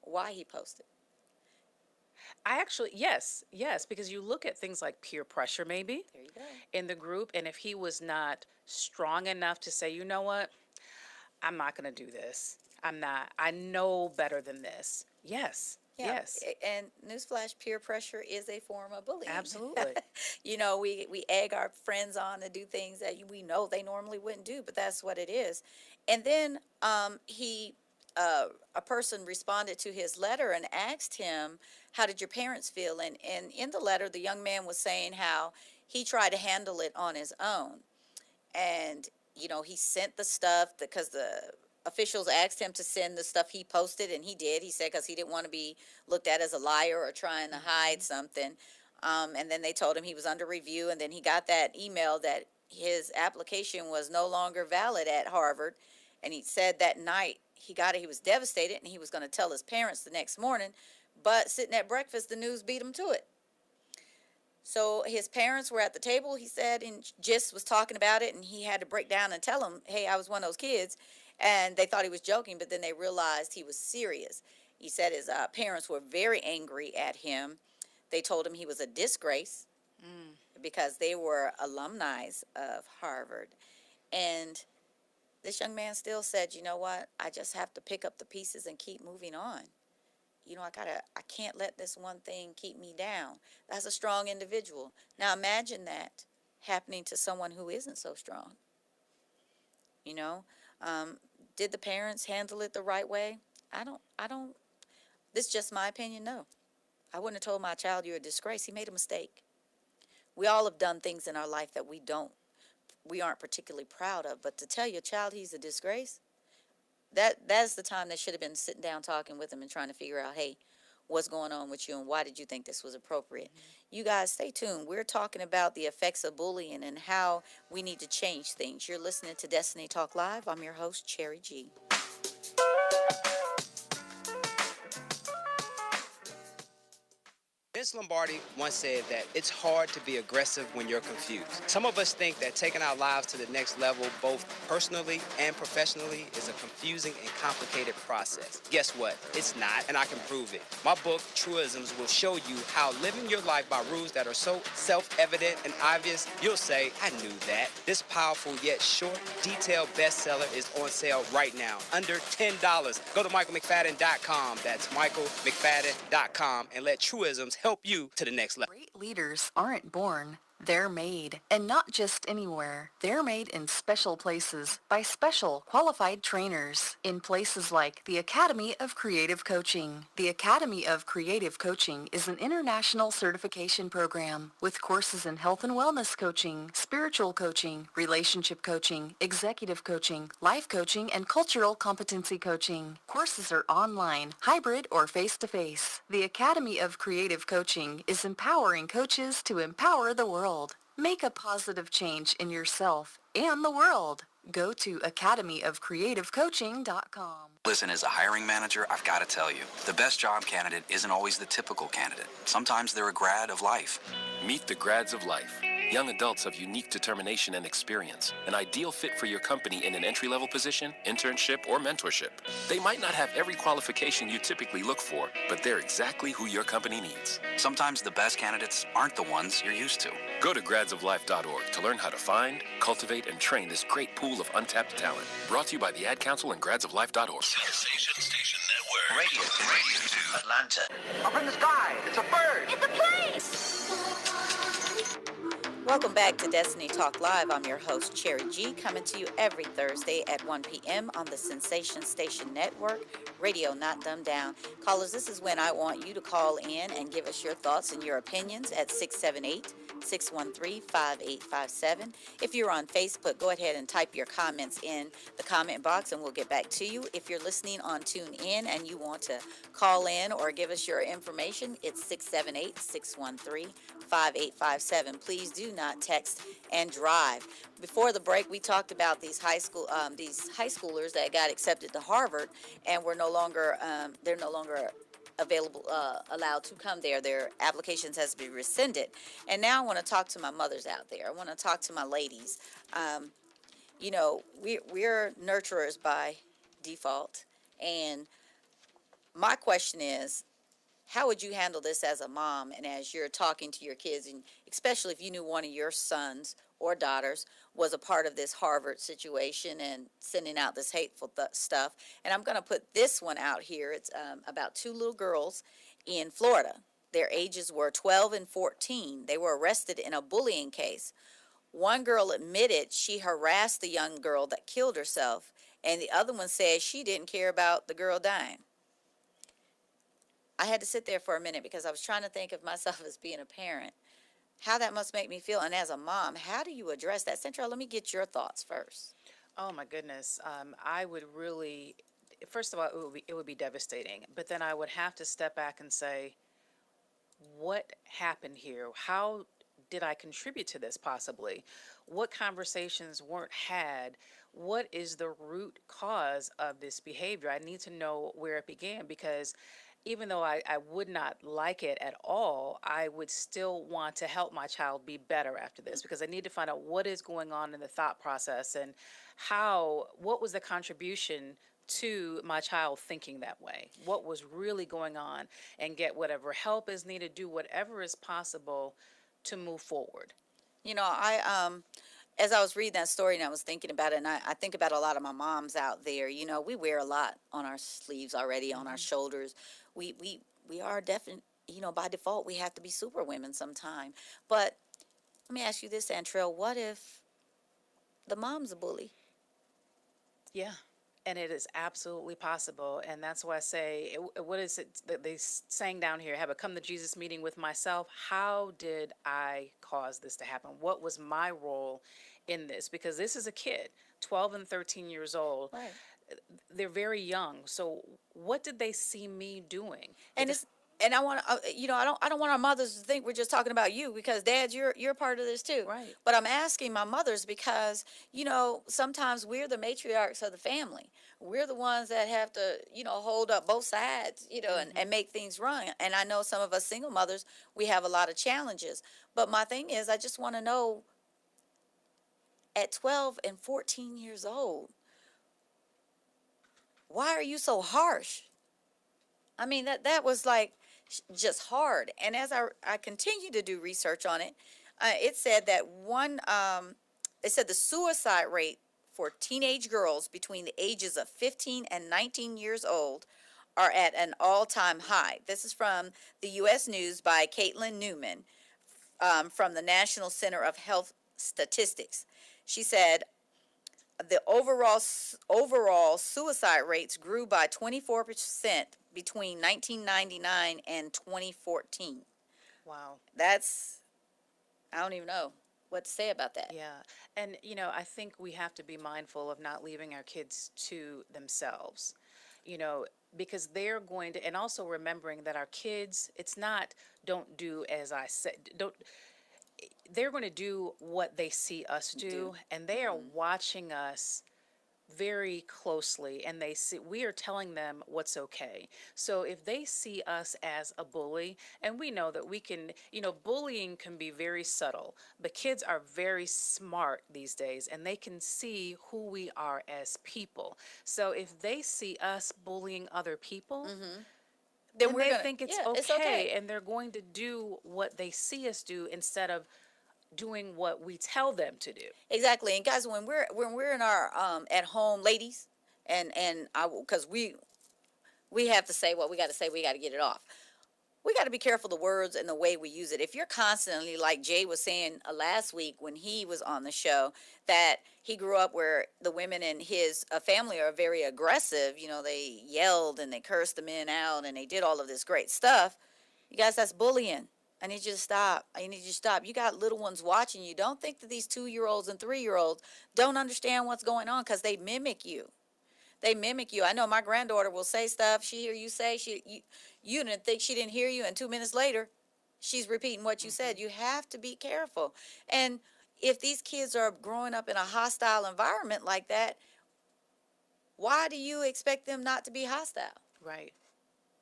why he posted? I actually, yes, because you look at things like peer pressure, maybe. There you go. In the group, and if he was not strong enough to say, you know what, I'm not going to do this. I'm not. I know better than this. Yes. Yeah, yes. And newsflash, peer pressure is a form of bullying. Absolutely. You know, we egg our friends on to do things that we know they normally wouldn't do, but that's what it is. And then a person responded to his letter and asked him, how did your parents feel? And in the letter, the young man was saying how he tried to handle it on his own. And, you know, he sent the stuff because the officials asked him to send the stuff he posted, and he did. He said because he didn't want to be looked at as a liar or trying to hide something. And then they told him he was under review, and then he got that email that his application was no longer valid at Harvard. And he said that night he got it, he was devastated, and he was going to tell his parents the next morning. But sitting at breakfast, the news beat him to it. So his parents were at the table, he said, and just was talking about it, and he had to break down and tell them, hey, I was one of those kids. And they thought he was joking, but then they realized he was serious. He said his parents were very angry at him. They told him he was a disgrace because they were alumni of Harvard. And this young man still said, you know what, I just have to pick up the pieces and keep moving on. You know, I can't let this one thing keep me down. That's a strong individual. Now imagine that happening to someone who isn't so strong. You know, did the parents handle it the right way? I don't, this is just my opinion, no. I wouldn't have told my child you're a disgrace. He made a mistake. We all have done things in our life that we aren't particularly proud of, but to tell your child he's a disgrace, that's the time they should have been sitting down talking with him and trying to figure out, hey, what's going on with you and why did you think this was appropriate? You guys stay tuned. We're talking about the effects of bullying and how we need to change things. You're listening to Destiny Talk Live. I'm your host, Cherry G. Vince Lombardi once said that it's hard to be aggressive when you're confused. Some of us think that taking our lives to the next level, both personally and professionally, is a confusing and complicated process. Guess what? It's not, and I can prove it. My book, Truisms, will show you how living your life by rules that are so self-evident and obvious, you'll say, I knew that. This powerful yet short, detailed bestseller is on sale right now, under $10. Go to michaelmcfadden.com. That's michaelmcfadden.com, and let Truisms help you to the next level. Great leaders aren't born, They're made, and not just anywhere. They're made in special places by special qualified trainers in places like the Academy of Creative Coaching. The Academy of Creative Coaching is an international certification program with courses in health and wellness coaching, spiritual coaching, relationship coaching, executive coaching, life coaching, and cultural competency coaching. Courses are online, hybrid, or face-to-face. The Academy of Creative Coaching is empowering coaches to empower the world. Make a positive change in yourself and the world. Go to academyofcreativecoaching.com. Listen, as a hiring manager, I've got to tell you, the best job candidate isn't always the typical candidate. Sometimes they're a grad of life. Meet the grads of life. Young adults of unique determination and experience, an ideal fit for your company in an entry-level position, internship, or mentorship. They might not have every qualification you typically look for, but they're exactly who your company needs. Sometimes the best candidates aren't the ones you're used to. Go to gradsoflife.org to learn how to find, cultivate, and train this great pool of untapped talent. Brought to you by the Ad Council and gradsoflife.org. Sensation Station Network. Radio 2, Atlanta. Up in the sky, it's a bird. It's a place! Welcome back to Destiny Talk Live. I'm your host, Cherry G, coming to you every Thursday at 1 p.m. on the Sensation Station Network, radio not dumbed down. Callers, this is when I want you to call in and give us your thoughts and your opinions at 678-613-5857. If you're on Facebook, go ahead and type your comments in the comment box and we'll get back to you. If you're listening on TuneIn and you want to call in or give us your information, it's 678-613-5857. Please do not text and drive. Before the break, we talked about these high schoolers that got accepted to Harvard and were no longer they're no longer available allowed to come there. Their applications has been rescinded. And now I want to talk to my mothers out there. I want to talk to my ladies. You know, we're nurturers by default, and my question is, how would you handle this as a mom and as you're talking to your kids, and especially if you knew one of your sons or daughters was a part of this Harvard situation and sending out this hateful stuff? And I'm going to put this one out here. It's about two little girls in Florida. Their ages were 12 and 14. They were arrested in a bullying case. One girl admitted she harassed the young girl that killed herself, and the other one said she didn't care about the girl dying. I had to sit there for a minute because I was trying to think of myself as being a parent, how that must make me feel. And as a mom, how do you address that? Central, let me get your thoughts first. Oh my goodness. I would really, first of all, it would be devastating. But then I would have to step back and say, what happened here? How did I contribute to this possibly? What conversations weren't had? What is the root cause of this behavior? I need to know where it began, because even though I would not like it at all, I would still want to help my child be better after this, because I need to find out what is going on in the thought process and what was the contribution to my child thinking that way? What was really going on? And get whatever help is needed, do whatever is possible to move forward. You know, as I was reading that story and I was thinking about it, and I think about a lot of my moms out there. You know, we wear a lot on our sleeves already, on our shoulders. We are definitely, you know, by default, we have to be super women sometime. But let me ask you this, Antrell, what if the mom's a bully? Yeah. And it is absolutely possible. And that's why I say, what is it that they saying down here? Have a come to Jesus meeting with myself. How did I cause this to happen? What was my role in this? Because this is a kid, 12 and 13 years old. Right. They're very young. So what did they see me doing? And I want to, you know, I don't want our mothers to think we're just talking about you, because Dad, you're part of this too. Right. But I'm asking my mothers because, you know, sometimes we're the matriarchs of the family. We're the ones that have to, you know, hold up both sides, you know, and make things run. And I know some of us single mothers, we have a lot of challenges. But my thing is, I just want to know, at 12 and 14 years old, why are you so harsh? I mean, that was like just hard. And as I continue to do research on it, it said that it said the suicide rate for teenage girls between the ages of 15 and 19 years old are at an all-time high. This is from the U.S. News by Caitlin Newman. from the National Center of Health Statistics. She said the overall suicide rates grew by 24% between 1999 and 2014. Wow. That's, I don't even know what to say about that. Yeah. And, I think we have to be mindful of not leaving our kids to themselves, you know, because they're going to, and also remembering that our kids, it's not, don't do as I said, they're going to do what they see us do, and they are watching us very closely, and we are telling them what's okay. So if they see us as a bully, and we know that we can, bullying can be very subtle, but kids are very smart these days, and they can see who we are as people. So if they see us bullying other people, then we're they gonna, think it's yeah, okay, it's okay. and they're going to do what they see us do instead of doing what we tell them to do. Exactly. And guys, when we're in our at home, ladies, and I, because we have to say what we got to say, we got to get it off. We got to be careful the words and the way we use it. If you're constantly, like Jay was saying last week when he was on the show, that he grew up where the women in his family are very aggressive. They yelled and they cursed the men out and they did all of this great stuff. You guys, that's bullying. I need you to stop. I need you to stop. You got little ones watching you. Don't think that these 2-year-olds and 3-year-olds don't understand what's going on, because they mimic you. They mimic you. I know my granddaughter will say stuff. She hear you say, you didn't think she didn't hear you, and 2 minutes later, she's repeating what you said. You have to be careful. And if these kids are growing up in a hostile environment like that, why do you expect them not to be hostile? Right.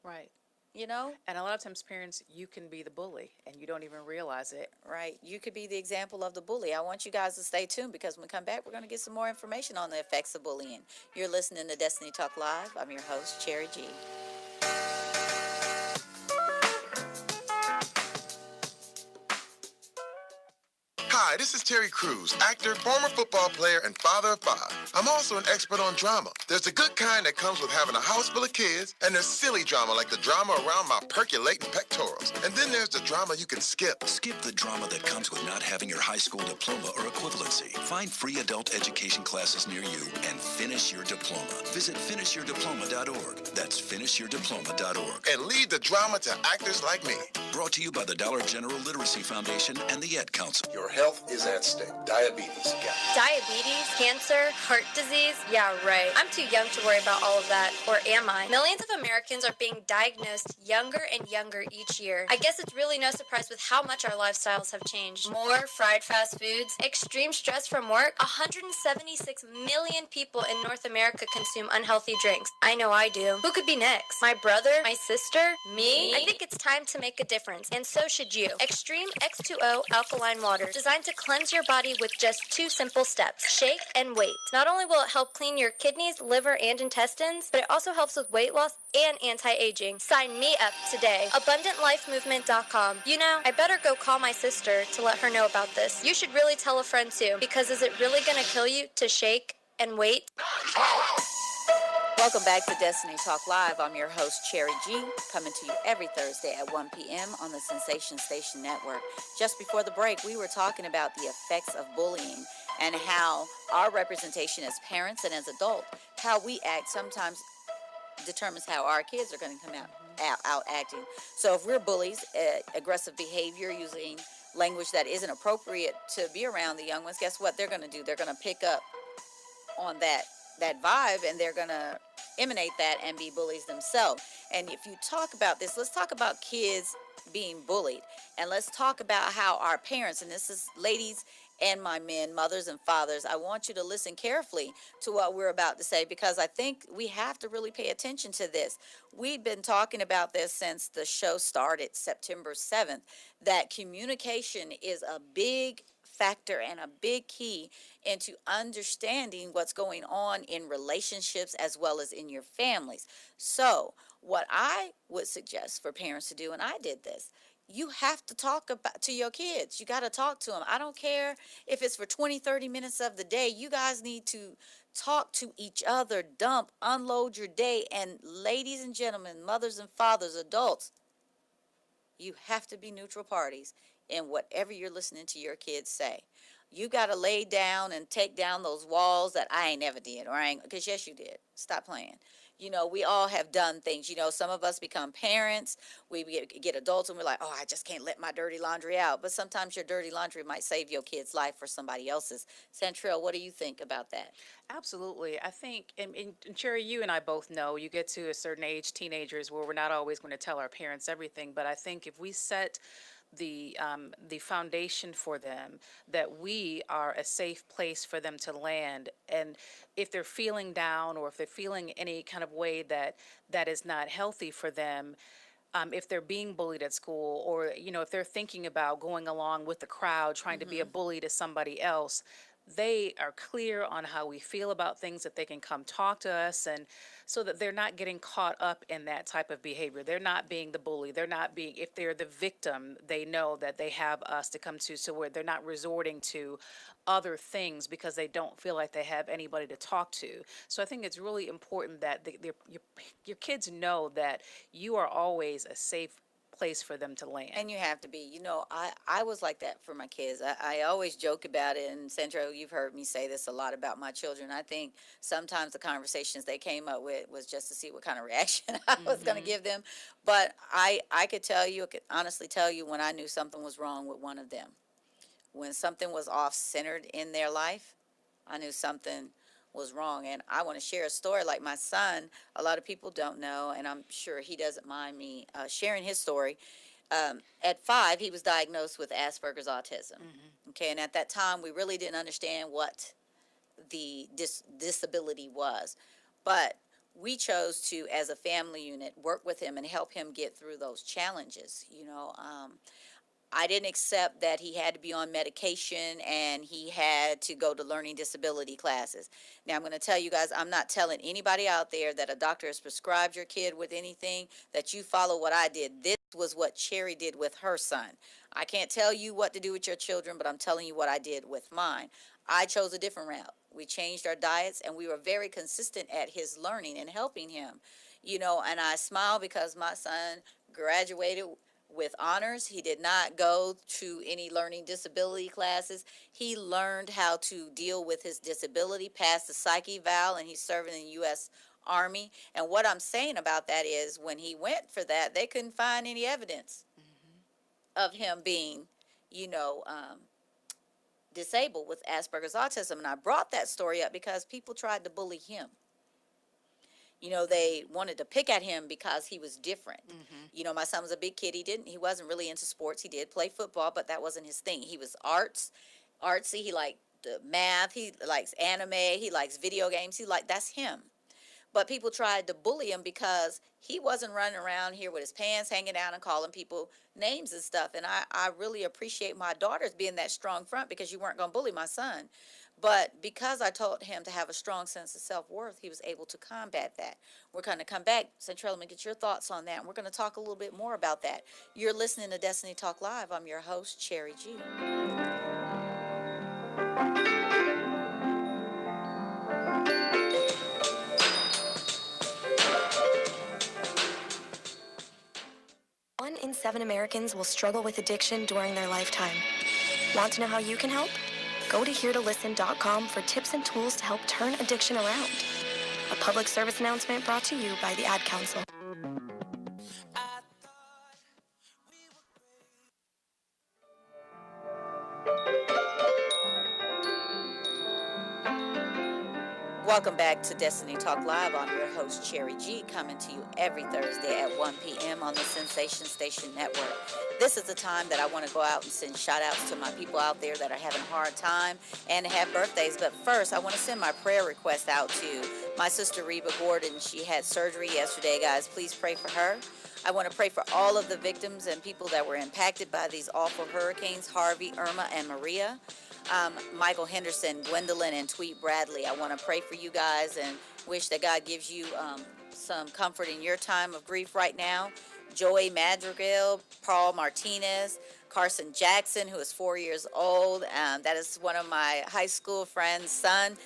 Right. And a lot of times, parents, you can be the bully and you don't even realize it. Right. You could be the example of the bully. I want you guys to stay tuned, because when we come back, we're going to get some more information on the effects of bullying. You're listening to Destiny Talk Live. I'm your host, Cherry G. Hi, this is Terry Crews, actor, former football player, and father of 5. I'm also an expert on drama. There's the good kind that comes with having a house full of kids, and there's silly drama like the drama around my percolating pectorals. And then there's the drama you can skip. Skip the drama that comes with not having your high school diploma or equivalency. Find free adult education classes near you and finish your diploma. Visit finishyourdiploma.org. That's finishyourdiploma.org. And leave the drama to actors like me. Brought to you by the Dollar General Literacy Foundation and the Ed Council. Your health is at stake. Diabetes. Diabetes, cancer, heart disease. Yeah, right. I'm too young to worry about all of that. Or am I? Millions of Americans are being diagnosed younger and younger each year. I guess it's really no surprise with how much our lifestyles have changed. More fried fast foods, extreme stress from work. 176 million people in North America consume unhealthy drinks. I know I do. Who could be next? My brother? My sister? Me? I think it's time to make a difference, and so should you. Extreme X2O alkaline water, designed to cleanse your body with just 2 simple steps: shake and wait. Not only will it help clean your kidneys, liver, and intestines, but it also helps with weight loss and anti-aging. Sign me up today. AbundantLifeMovement.com. I better go call my sister to let her know about this. You should really tell a friend too, because is it really gonna kill you to shake and wait? Welcome back to Destiny Talk Live. I'm your host, Cherry G, coming to you every Thursday at 1 p.m. on the Sensation Station Network. Just before the break, we were talking about the effects of bullying and how our representation as parents and as adults, how we act sometimes determines how our kids are going to come out acting. So if we're bullies, aggressive behavior, using language that isn't appropriate to be around the young ones, guess what they're going to do? They're going to pick up on that vibe, and they're going to emanate that and be bullies themselves. And if you talk about this, let's talk about kids being bullied, and let's talk about how our parents, and this is ladies and my men, mothers and fathers, I want you to listen carefully to what we're about to say, because I think we have to really pay attention to this. We've been talking about this since the show started September 7th, that communication is a big factor and a big key into understanding what's going on in relationships as well as in your families. So what I would suggest for parents to do, and I did this, you have to talk about to your kids. You got to talk to them. I don't care if it's for 20, 30 minutes of the day. You guys need to talk to each other, unload your day. And ladies and gentlemen, mothers and fathers, adults, you have to be neutral parties. in whatever you're listening to your kids say. You got to lay down and take down those walls that I ain't never did, or I ain't, because yes, you did. Stop playing. We all have done things. Some of us become parents. We get adults and we're like, oh, I just can't let my dirty laundry out. But sometimes your dirty laundry might save your kid's life or somebody else's. Centrell, what do you think about that? Absolutely. I think, and Cherry, you and I both know you get to a certain age, teenagers, where we're not always going to tell our parents everything. But I think if we set the foundation for them, that we are a safe place for them to land, and if they're feeling down or if they're feeling any kind of way that is not healthy for them, if they're being bullied at school, or if they're thinking about going along with the crowd trying to be a bully to somebody else, they are clear on how we feel about things, that they can come talk to us, and so that they're not getting caught up in that type of behavior. They're not being the bully. They're not being, if they're the victim, they know that they have us to come to, so where they're not resorting to other things because they don't feel like they have anybody to talk to. So I think it's really important that your kids know that you are always a safe place for them to land. And you have to be. I was like that for my kids. I always joke about it. And Sandra, you've heard me say this a lot about my children. I think sometimes the conversations they came up with was just to see what kind of reaction I was going to give them. But I could honestly tell you when I knew something was wrong with one of them. When something was off-centered in their life, I knew something was wrong. And I want to share a story. Like my son, a lot of people don't know, and I'm sure he doesn't mind me sharing his story. At 5, he was diagnosed with Asperger's autism. Okay, and at that time, we really didn't understand what the disability was. But we chose to, as a family unit, work with him and help him get through those challenges. I didn't accept that he had to be on medication and he had to go to learning disability classes. Now, I'm going to tell you guys, I'm not telling anybody out there that a doctor has prescribed your kid with anything, that you follow what I did. This was what Cherry did with her son. I can't tell you what to do with your children, but I'm telling you what I did with mine. I chose a different route. We changed our diets, and we were very consistent at his learning and helping him. And I smile because my son graduated with honors. He did not go to any learning disability classes. He learned how to deal with his disability, passed the psych eval, and he's serving in the U.S. Army. And what I'm saying about that is when he went for that, they couldn't find any evidence of him being, disabled with Asperger's autism. And I brought that story up because people tried to bully him. They wanted to pick at him because he was different. My son was a big kid. He wasn't really into sports. He did play football, but that wasn't his thing. He was artsy. He liked math. He likes anime. He likes video games. That's him. But people tried to bully him because he wasn't running around here with his pants hanging down and calling people names and stuff. And I really appreciate my daughters being that strong front, because you weren't going to bully my son. But because I taught him to have a strong sense of self-worth, he was able to combat that. We're going to come back, Centrell, and get your thoughts on that. And we're going to talk a little bit more about that. You're listening to Destiny Talk Live. I'm your host, Cherry G. One in 7 Americans will struggle with addiction during their lifetime. Want to know how you can help? Go to heretolisten.com for tips and tools to help turn addiction around. A public service announcement brought to you by the Ad Council. Welcome back to Destiny Talk Live. I'm your host, Cherry G, coming to you every Thursday at 1 p.m. on the Sensation Station Network. This is the time that I want to go out and send shout-outs to my people out there that are having a hard time and have birthdays. But first, I want to send my prayer request out to my sister, Reba Gordon. She had surgery yesterday, guys. Please pray for her. I want to pray for all of the victims and people that were impacted by these awful hurricanes, Harvey, Irma, and Maria. Michael Henderson, Gwendolyn, and Tweet Bradley. I want to pray for you guys and wish that God gives you some comfort in your time of grief right now. Joey Madrigal, Paul Martinez, Carson Jackson, who is 4 years old. That is one of my high school friends' son.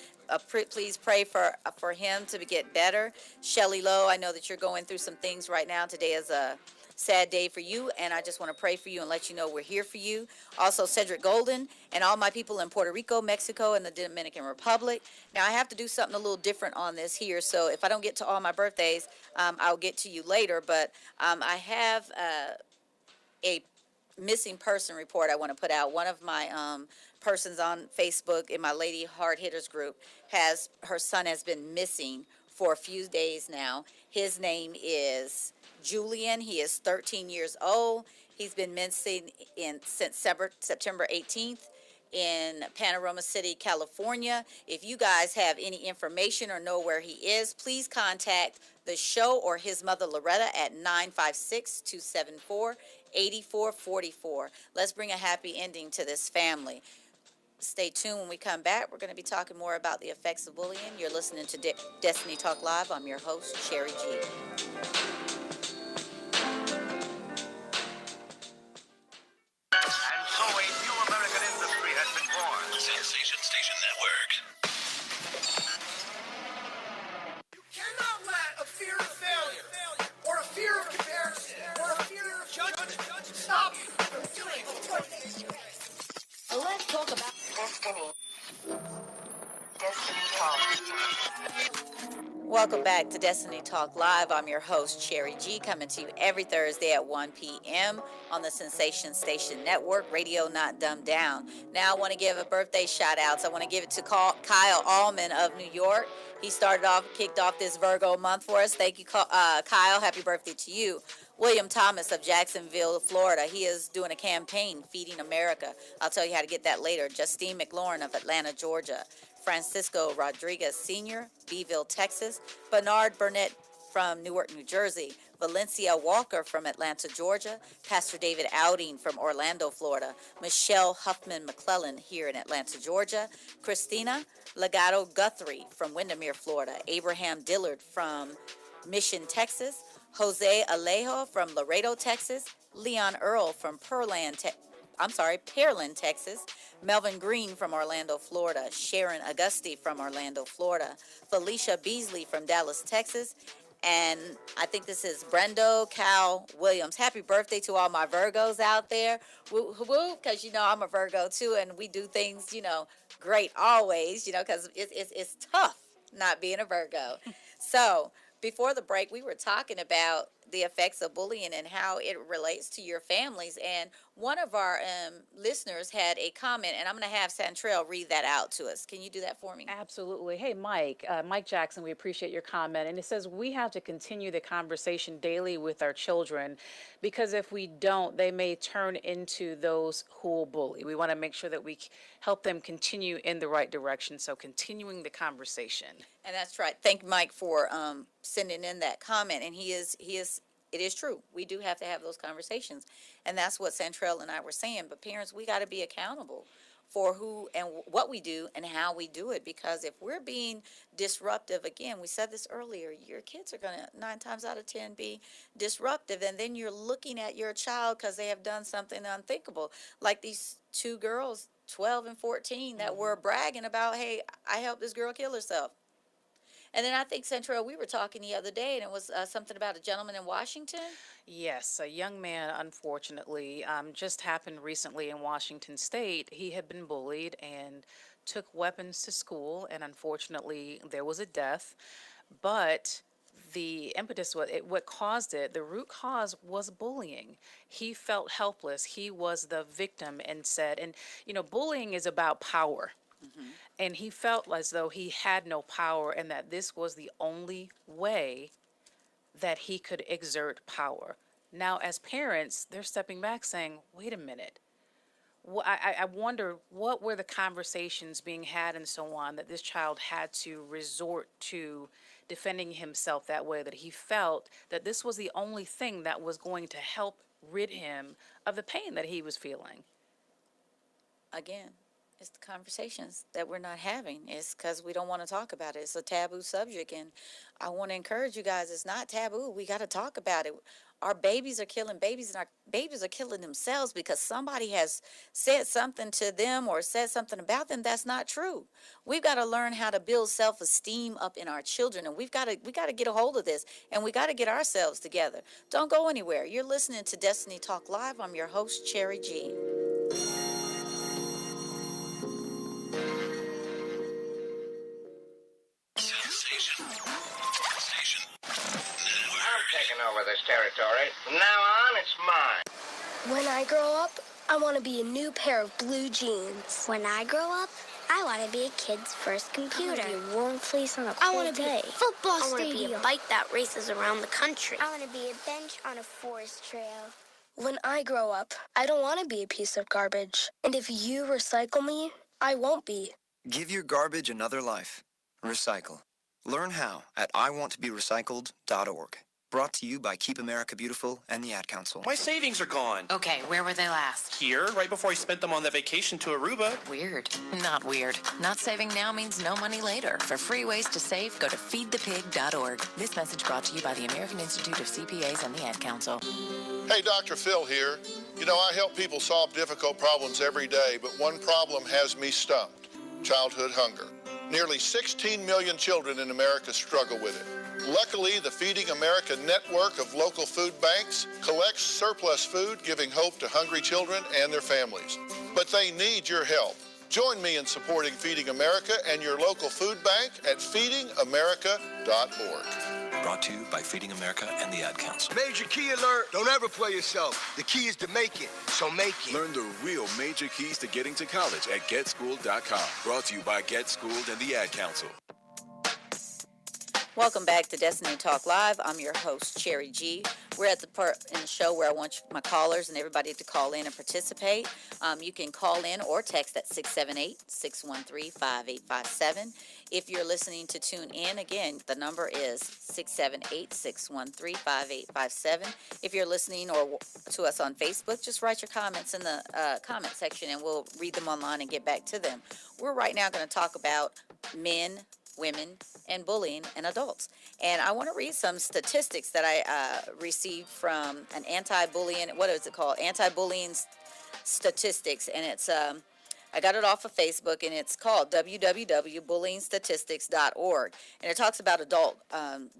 Please pray for him to get better. Shelly Lowe, I know that you're going through some things right now. Today is a sad day for you, and I just want to pray for you and let you know we're here for you. Also, Cedric Golden and all my people in Puerto Rico, Mexico, and the Dominican Republic. Now, I have to do something a little different on this here, so if I don't get to all my birthdays, I'll get to you later, but I have a missing person report I want to put out. One of my persons on Facebook in my Lady Hard Hitters group her son has been missing for a few days now. His name is Julian. He is 13 years old. He's been missing since September 18th in Panorama City, California. If you guys have any information or know where he is, please contact the show or his mother Loretta at 956-274-8444. Let's bring a happy ending to this family. Stay tuned. When we come back, we're going to be talking more about the effects of bullying. You're listening to Destiny Talk Live. I'm your host, Sherry G. And so a new American industry has been born. Sensation Station Network. You cannot let a fear of failure, or a fear of comparison, or a fear of judgment stop you from doing what it is. Let's talk about destiny. Destiny Talk. Welcome back to Destiny Talk Live. I'm your host, Sherry G, coming to you every Thursday at 1 p.m. on the Sensation Station Network, Radio Not Dumbed Down. Now, I want to give a birthday shout-outs. I want to give it to Kyle Allman of New York. He kicked off this Virgo month for us. Thank you, Kyle. Happy birthday to you. William Thomas of Jacksonville, Florida. He is doing a campaign, Feeding America. I'll tell you how to get that later. Justine McLaurin of Atlanta, Georgia. Francisco Rodriguez Sr., Beeville, Texas. Bernard Burnett from Newark, New Jersey. Valencia Walker from Atlanta, Georgia. Pastor David Outing from Orlando, Florida. Michelle Huffman McClellan here in Atlanta, Georgia. Christina Legato Guthrie from Windermere, Florida. Abraham Dillard from Mission, Texas. Jose Alejo from Laredo, Texas. Leon Earl from Pearland, Texas. Melvin Green from Orlando, Florida. Sharon Augusti from Orlando, Florida. Felicia Beasley from Dallas, Texas. And I think this is Brendo Cal Williams. Happy birthday to all my Virgos out there. Woo, woo, because, I'm a Virgo too, and we do things, great always, because it's tough not being a Virgo. So before the break, we were talking about the effects of bullying and how it relates to your families. And one of our listeners had a comment, and I'm going to have Santrell read that out to us. Can you do that for me? Absolutely. Hey, Mike Jackson, we appreciate your comment. And it says we have to continue the conversation daily with our children, because if we don't, they may turn into those who will bully. We want to make sure that we help them continue in the right direction. So continuing the conversation. And that's right. Thank Mike for sending in that comment. And it is true. We do have to have those conversations. And that's what Santrell and I were saying. But parents, we got to be accountable for who and what we do and how we do it. Because if we're being disruptive, again, we said this earlier, your kids are going to 9 times out of 10 be disruptive. And then you're looking at your child because they have done something unthinkable. Like these 2 girls, 12 and 14, that were bragging about, hey, I helped this girl kill herself. And then I think, Central, we were talking the other day, and it was something about a gentleman in Washington. Yes, a young man, unfortunately, just happened recently in Washington State. He had been bullied and took weapons to school, and unfortunately, there was a death. But the impetus, what caused it, the root cause was bullying. He felt helpless. He was the victim and said, and bullying is about power. Mm-hmm. And he felt as though he had no power and that this was the only way that he could exert power. Now, as parents, they're stepping back saying, wait a minute. I wonder what were the conversations being had and so on that this child had to resort to defending himself that way, that he felt that this was the only thing that was going to help rid him of the pain that he was feeling. Again, it's the conversations that we're not having. It's because we don't want to talk about it. It's a taboo subject, and I want to encourage you guys, it's not taboo. We got to talk about it. our babies are killing babies, and our babies are killing themselves because somebody has said something to them or said something about them that's not true. We've got to learn how to build self-esteem up in our children, and we got to get a hold of this, and we got to get ourselves together. Don't go anywhere. You're listening to Destiny Talk Live. I'm your host, Cherry G. I'm taking over this territory. From now on, it's mine. When I grow up, I want to be a new pair of blue jeans. When I grow up, I want to be a kid's first computer. I want to be a warm fleece on a I cold want to be day. a football I want to stadium. be a bike that races around the country. I want to be a bench on a forest trail. When I grow up, I don't want to be a piece of garbage. And if you recycle me, I won't be. Give your garbage another life. Recycle. Learn how at iwanttoberecycled.org. Brought to you by Keep America Beautiful and the Ad Council. My savings are gone. Okay, where were they last? Here, right before I spent them on that vacation to Aruba. Weird. Not weird. Not saving now means no money later. For free ways to save, go to feedthepig.org. This message brought to you by the American Institute of CPAs and the Ad Council. Hey, Dr. Phil here. You know, I help people solve difficult problems every day, but one problem has me stumped: childhood hunger. Nearly 16 million children in America struggle with it. Luckily, the Feeding America network of local food banks collects surplus food, giving hope to hungry children and their families. But they need your help. Join me in supporting Feeding America and your local food bank at feedingamerica.org. Brought to you by Feeding America and the Ad Council. Major key alert. Don't ever play yourself. The key is to make it, so make it. Learn the real major keys to getting to college at GetSchooled.com. Brought to you by GetSchooled and the Ad Council. Welcome back to Destiny Talk Live. I'm your host, Cherry G. We're at the part in the show where I want my callers and everybody to call in and participate. You can call in or text at 678-613-5857. If you're listening to tune in, again, the number is 678-613-5857. If you're listening or to us on Facebook, just write your comments in the comment section and we'll read them online and get back to them. We're right now going to talk about men, women, and bullying in adults. And I want to read some statistics that I received from an anti-bullying, what is it called? Anti-bullying statistics. And it's, I got it off of Facebook, and it's called www.bullyingstatistics.org. And it talks about adult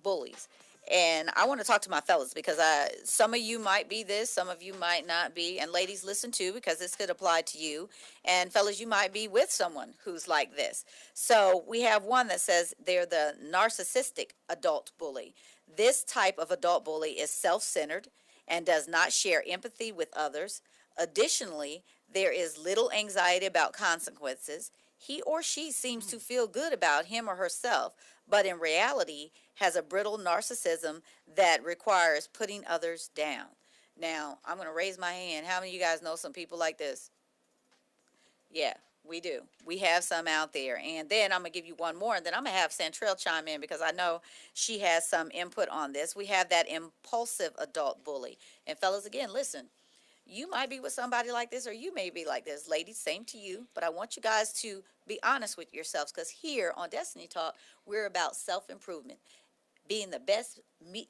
bullies. And I want to talk to my fellas because some of you might be this, some of you might not be. And ladies, listen too, because this could apply to you. And fellas, you might be with someone who's like this. So we have one that says they're the narcissistic adult bully. This type of adult bully is self-centered and does not share empathy with others. Additionally, there is little anxiety about consequences. He or she seems to feel good about him or herself, but in reality has a brittle narcissism that requires putting others down. Now, I'm going to raise my hand. How many of you guys know some people like this? Yeah, we do. We have some out there. And then I'm going to give you one more, and then I'm going to have Santrell chime in because I know she has some input on this. We have that impulsive adult bully. And fellas, again, listen. You might be with somebody like this, or you may be like this. Ladies, same to you. But I want you guys to be honest with yourselves, because here on Destiny Talk, we're about self-improvement, being the best me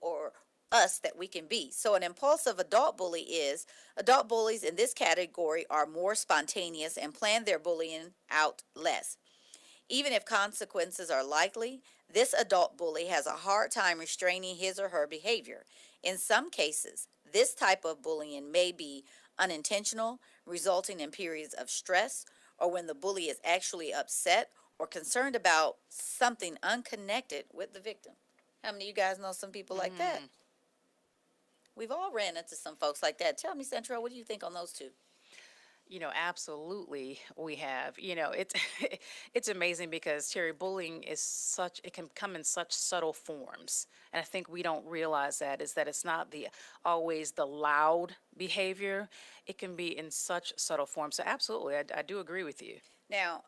or us that we can be. So an impulsive adult bullies in this category are more spontaneous and plan their bullying out less. Even if consequences are likely, this adult bully has a hard time restraining his or her behavior. In some cases, this type of bullying may be unintentional, resulting in periods of stress, or when the bully is actually upset or concerned about something unconnected with the victim. How many of you guys know some people like that? We've all ran into some folks like that. Tell me, Central, what do you think on those two? You know, absolutely we have. You know, it's it's amazing because Terry, bullying is it can come in such subtle forms. And I think we don't realize that it's not always the loud behavior. It can be in such subtle forms. So absolutely, I do agree with you. Now,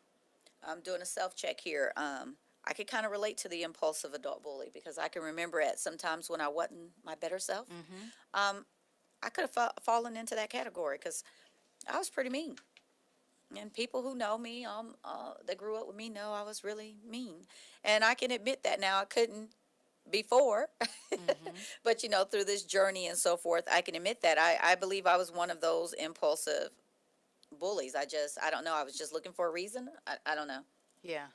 I'm doing a self-check here. I could kind of relate to the impulsive adult bully because I can remember at sometimes when I wasn't my better self. I could have fallen into that category because I was pretty mean. And people who know me, that grew up with me, know I was really mean. And I can admit that now. I couldn't before, but through this journey and so forth, I can admit that I believe I was one of those impulsive bullies. I don't know. I was just looking for a reason. I don't know. Yeah.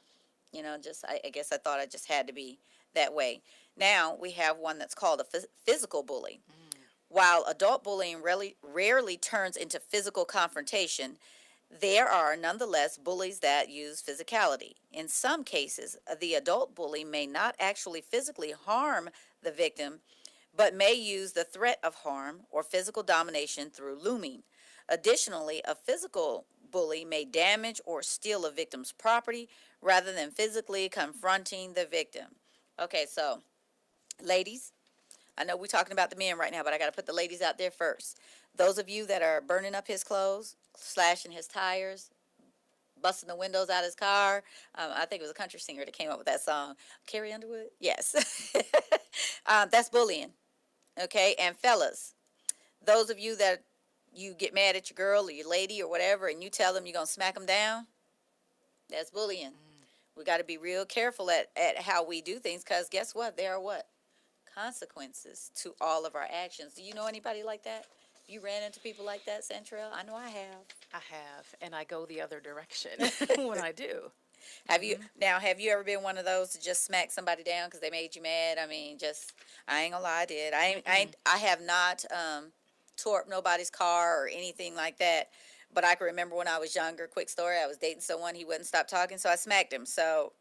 I guess I thought I just had to be that way. Now we have one that's called a physical bully. While adult bullying rarely turns into physical confrontation, there are nonetheless bullies that use physicality. In some cases, the adult bully may not actually physically harm the victim, but may use the threat of harm or physical domination through looming. Additionally, a physical bully may damage or steal a victim's property rather than physically confronting the victim. Okay, so ladies, I know we're talking about the men right now, but I got to put the ladies out there first. Those of you that are burning up his clothes, slashing his tires, busting the windows out of his car. I think it was a country singer that came up with that song. Carrie Underwood? Yes. That's bullying. Okay? And fellas, those of you that you get mad at your girl or your lady or whatever and you tell them you're going to smack them down, that's bullying. We got to be real careful at how we do things because guess what? There are what? Consequences to all of our actions. Do you know anybody like that? You ran into people like that, Centrell? I know I have. I have, and I go the other direction when I do. Have you ever been one of those to just smack somebody down because they made you mad? I mean, I ain't gonna lie, I did. I have not tore up nobody's car or anything like that. But I can remember when I was younger. Quick story: I was dating someone, he wouldn't stop talking, so I smacked him. So,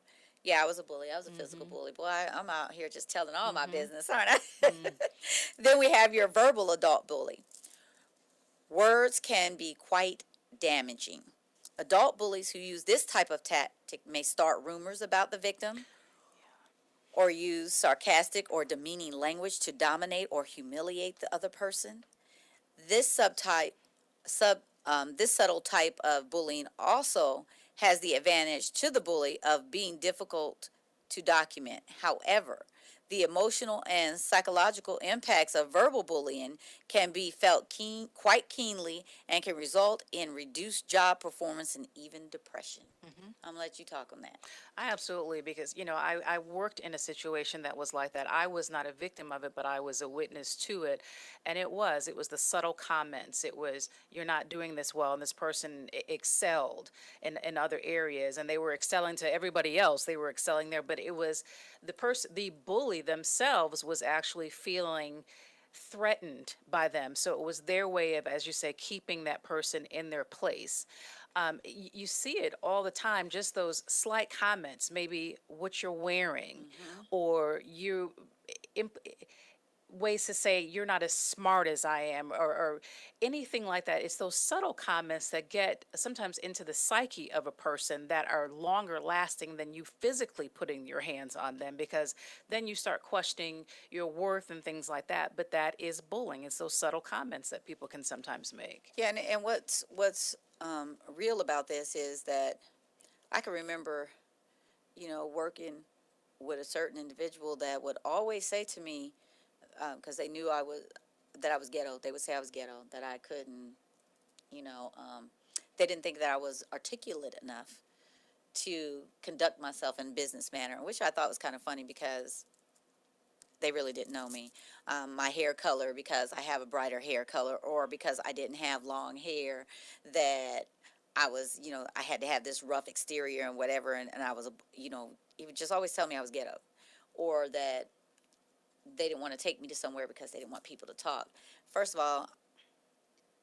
yeah, I was a bully. I was a physical bully. Boy, I'm out here just telling all my business, aren't I? Then we have your verbal adult bully. Words can be quite damaging. Adult bullies who use this type of tactic may start rumors about the victim or use sarcastic or demeaning language to dominate or humiliate the other person. This this subtle type of bullying also has the advantage to the bully of being difficult to document. However, the emotional and psychological impacts of verbal bullying can be felt quite keenly and can result in reduced job performance and even depression. I'm going to let you talk on that. I absolutely, because, I worked in a situation that was like that. I was not a victim of it, but I was a witness to it. And it was the subtle comments. It was, you're not doing this well. And this person excelled in other areas and they were excelling to everybody else. They were excelling there, but it was the bully themselves was actually feeling threatened by them. So it was their way of, as you say, keeping that person in their place. You see it all the time, just those slight comments, maybe what you're wearing, or ways to say you're not as smart as I am, or anything like that. It's those subtle comments that get sometimes into the psyche of a person that are longer lasting than you physically putting your hands on them, because then you start questioning your worth and things like that. But that is bullying. It's those subtle comments that people can sometimes make. Yeah, and what's real about this is that I can remember, working with a certain individual that would always say to me, because they knew that I was ghetto. They would say I was ghetto, that I couldn't, they didn't think that I was articulate enough to conduct myself in a business manner, which I thought was kind of funny because they really didn't know me. My hair color, because I have a brighter hair color, or because I didn't have long hair, that I was, I had to have this rough exterior and whatever, and I was, he would just always tell me I was ghetto, or that they didn't want to take me to somewhere because they didn't want people to talk. First of all,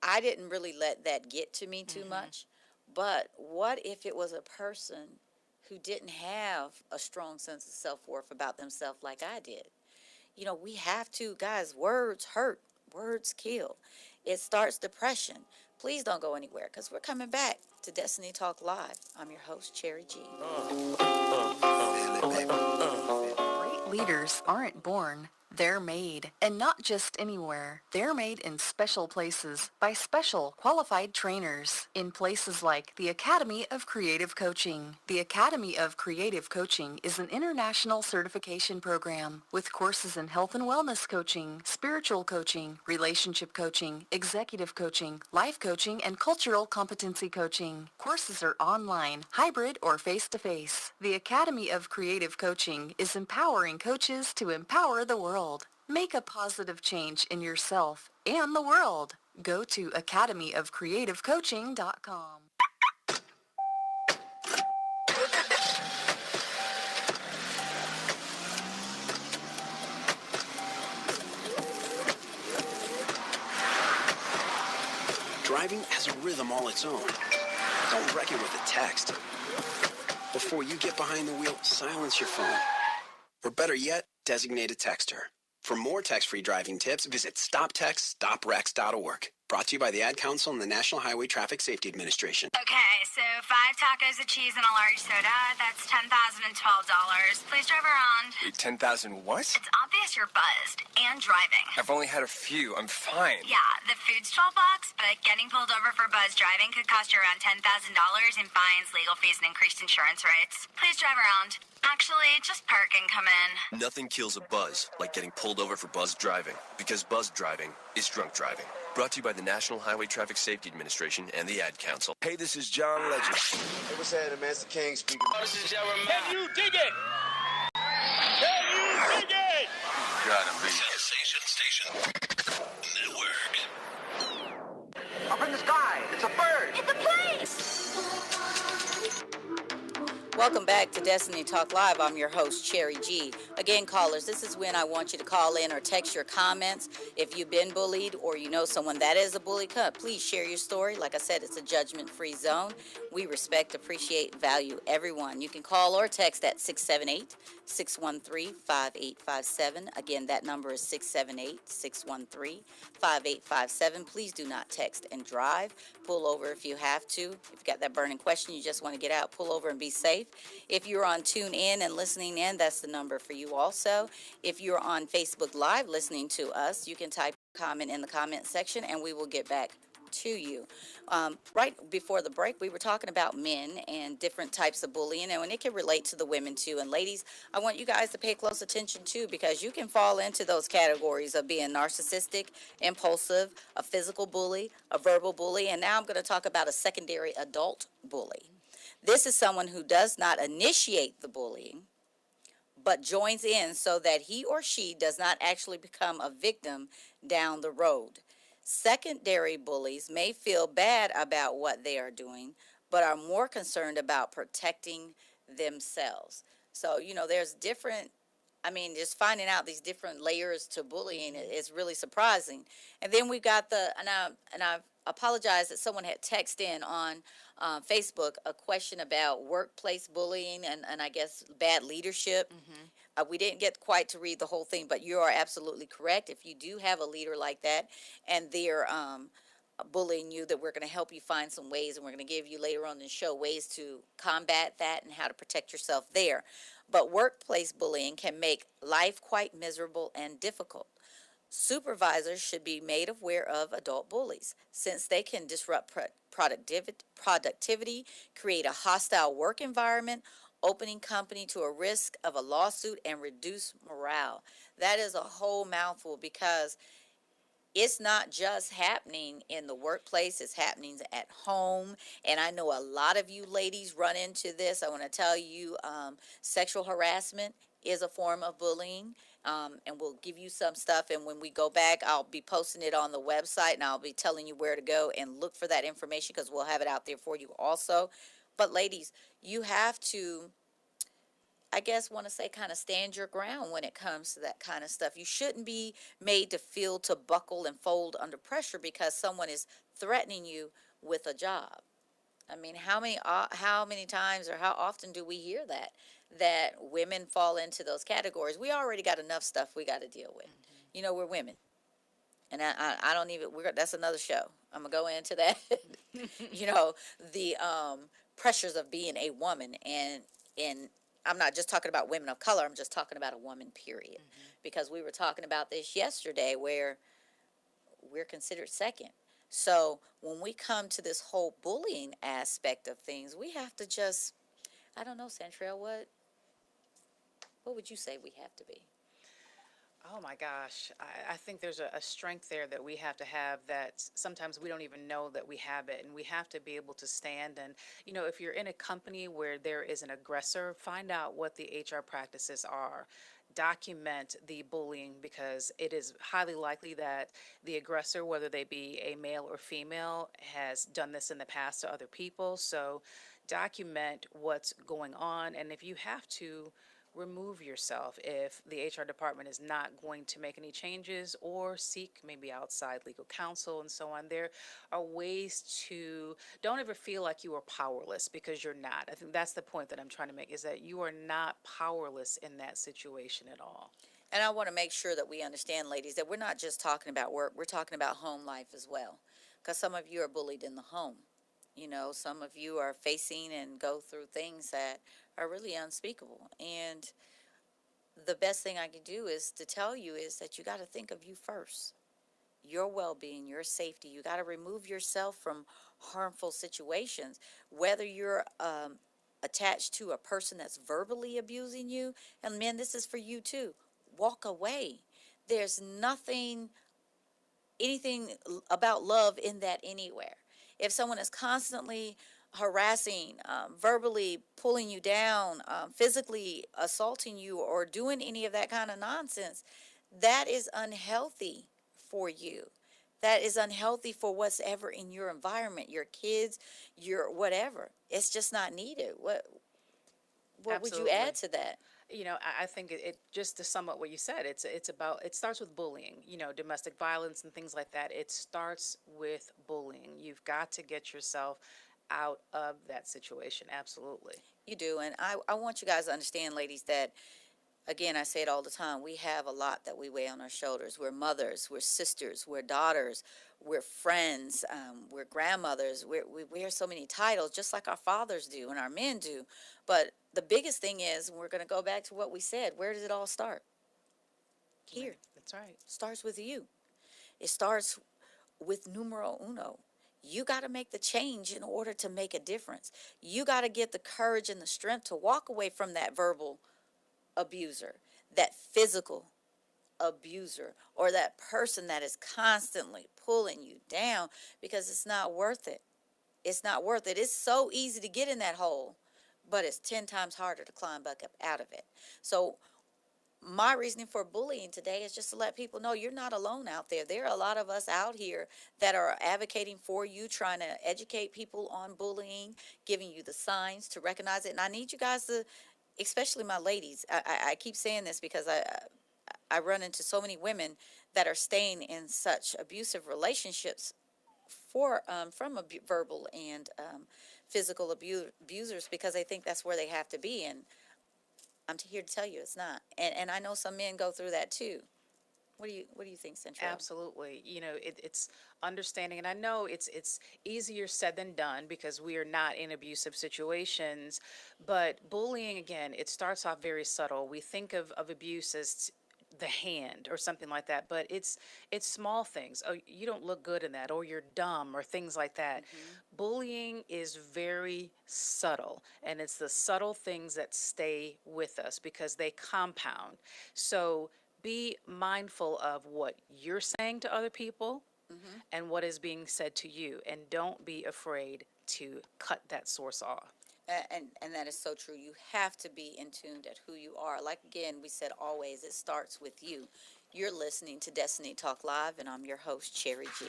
I didn't really let that get to me too much, but what if it was a person who didn't have a strong sense of self-worth about themselves like I did? We have to, guys, words hurt, words kill. It starts depression. Please don't go anywhere because we're coming back to Destiny Talk Live. I'm your host, Cherry G. Great leaders aren't born, They're made, and not just anywhere. They're made in special places by special qualified trainers in places like the Academy of Creative Coaching. The Academy of Creative Coaching is an international certification program with courses in health and wellness coaching, spiritual coaching, relationship coaching, executive coaching, life coaching, and cultural competency coaching. Courses are online, hybrid, or face-to-face. The Academy of Creative Coaching is empowering coaches to empower the world. Make a positive change in yourself and the world. Go to academyofcreativecoaching.com. Driving has a rhythm all its own. Don't wreck it with a text. Before you get behind the wheel, silence your phone. Or better yet, designate a texter. For more text-free driving tips, visit stoptextstoprex.org. Brought to you by the Ad Council and the National Highway Traffic Safety Administration. Okay, so 5 tacos of cheese and a large soda, that's $10,012. Please drive around. Wait, 10,000 what? It's obvious you're buzzed and driving. I've only had a few. I'm fine. Yeah, the food's $12, but getting pulled over for buzz driving could cost you around $10,000 in fines, legal fees, and increased insurance rates. Please drive around. Actually, just park and come in. Nothing kills a buzz like getting pulled over for buzz driving, because buzz driving is drunk driving. Brought to you by the National Highway Traffic Safety Administration and the Ad Council. Hey, this is John Legend. Hey, what's happening, man? It's the King speaking. This is Jeremiah. Can you dig it? Can you dig it? Gotta be. Sensation Station Network. Up in the sky, it's a bird. It's a place! Welcome back to Destiny Talk Live. I'm your host, Cherry G. Again, callers, this is when I want you to call in or text your comments. If you've been bullied or you know someone that is a bully, please share your story. Like I said, it's a judgment-free zone. We respect, appreciate, value everyone. You can call or text at 678-613-5857. Again, that number is 678-613-5857. Please do not text and drive. Pull over if you have to. If you've got that burning question, you just want to get out, pull over and be safe. If you're on TuneIn and listening in, that's the number for you also. If you're on Facebook Live listening to us, you can type a comment in the comment section and we will get back to you. Right before the break, we were talking about men and different types of bullying, and it can relate to the women too. And ladies, I want you guys to pay close attention too, because you can fall into those categories of being narcissistic, impulsive, a physical bully, a verbal bully, and now I'm going to talk about a secondary adult bully. This is someone who does not initiate the bullying, but joins in so that he or she does not actually become a victim down the road. Secondary bullies may feel bad about what they are doing, but are more concerned about protecting themselves. So, there's different, just finding out these different layers to bullying is really surprising. And then we got and I apologize that someone had texted in on Facebook a question about workplace bullying and I guess bad leadership. We didn't get quite to read the whole thing, but you are absolutely correct. If you do have a leader like that and they're bullying you, that we're going to help you find some ways, and we're going to give you later on in the show ways to combat that and how to protect yourself there. But workplace bullying can make life quite miserable and difficult. Supervisors should be made aware of adult bullies, since they can disrupt productivity, create a hostile work environment, opening company to a risk of a lawsuit, and reduce morale. That is a whole mouthful, because it's not just happening in the workplace, it's happening at home. And I know a lot of you ladies run into this. I want to tell you, sexual harassment is a form of bullying. And we'll give you some stuff, and when we go back, I'll be posting it on the website, and I'll be telling you where to go and look for that information, because we'll have it out there for you also. But ladies, you have to, I guess, want to say, kind of stand your ground when it comes to that kind of stuff. You shouldn't be made to feel to buckle and fold under pressure because someone is threatening you with a job. How many times or how often do we hear that women fall into those categories? We already got enough stuff we got to deal with. We're women. And I don't even, that's another show. I'm going to go into that. The pressures of being a woman. And I'm not just talking about women of color, I'm just talking about a woman, period. Because we were talking about this yesterday where we're considered second. So when we come to this whole bullying aspect of things, we have to just, I don't know, Centrell, what would you say we have to be? Oh my gosh, I think there's a strength there that we have to have that sometimes we don't even know that we have it, and we have to be able to stand. And, if you're in a company where there is an aggressor, find out what the HR practices are. Document the bullying because it is highly likely that the aggressor, whether they be a male or female, has done this in the past to other people. So document what's going on, and if you have to, remove yourself if the HR department is not going to make any changes, or seek maybe outside legal counsel and so on. There are ways to, don't ever feel like you are powerless, because you're not. I think that's the point that I'm trying to make, is that you are not powerless in that situation at all. And I want to make sure that we understand, ladies, that we're not just talking about work, we're talking about home life as well. Because some of you are bullied in the home. Some of you are facing and go through things that are really unspeakable. And the best thing I can do is to tell you is that you got to think of you first. Your well-being, your safety. You got to remove yourself from harmful situations. Whether you're attached to a person that's verbally abusing you, and men, this is for you too. Walk away. There's anything about love in that anywhere. If someone is constantly harassing, verbally pulling you down, physically assaulting you, or doing any of that kind of nonsense, that is unhealthy for you. That is unhealthy for what's ever in your environment, your kids, your whatever. It's just not needed. What would you add to that? I think it just to sum up what you said, it's about, it starts with bullying, domestic violence and things like that. It starts with bullying. You've got to get yourself out of that situation. Absolutely. You do. And I want you guys to understand, ladies, that again, I say it all the time, we have a lot that we weigh on our shoulders. We're mothers, we're sisters, we're daughters, we're friends, we're grandmothers. We wear so many titles, just like our fathers do and our men do. But the biggest thing is, we're going to go back to what we said, where does it all start? Here. That's right. Starts with you. It starts with numero uno. You got to make the change in order to make a difference. You got to get the courage and the strength to walk away from that verbal abuser, that physical abuser, or that person that is constantly pulling you down, because it's not worth it. It's not worth it. It's so easy to get in that hole, but it's 10 times harder to climb back up out of it. So my reasoning for bullying today is just to let people know you're not alone out there. There are a lot of us out here that are advocating for you, trying to educate people on bullying, giving you the signs to recognize it. And I need you guys to, especially my ladies, I keep saying this because I run into so many women that are staying in such abusive relationships from verbal and physical abusers, because they think that's where they have to be. And I'm here to tell you it's not. And I know some men go through that too. What do you think, Central? Absolutely. It's understanding, and I know it's easier said than done because we are not in abusive situations. But bullying, again, it starts off very subtle. We think of abuse as the hand or something like that, but it's small things. Oh, you don't look good in that, or you're dumb, or things like that. Bullying is very subtle, and it's the subtle things that stay with us because they compound. So be mindful of what you're saying to other people and what is being said to you, and don't be afraid to cut that source off. And that is so true. You have to be in tune at who you are. Like, again, we said always, it starts with you. You're listening to Destiny Talk Live, and I'm your host, Cherry G.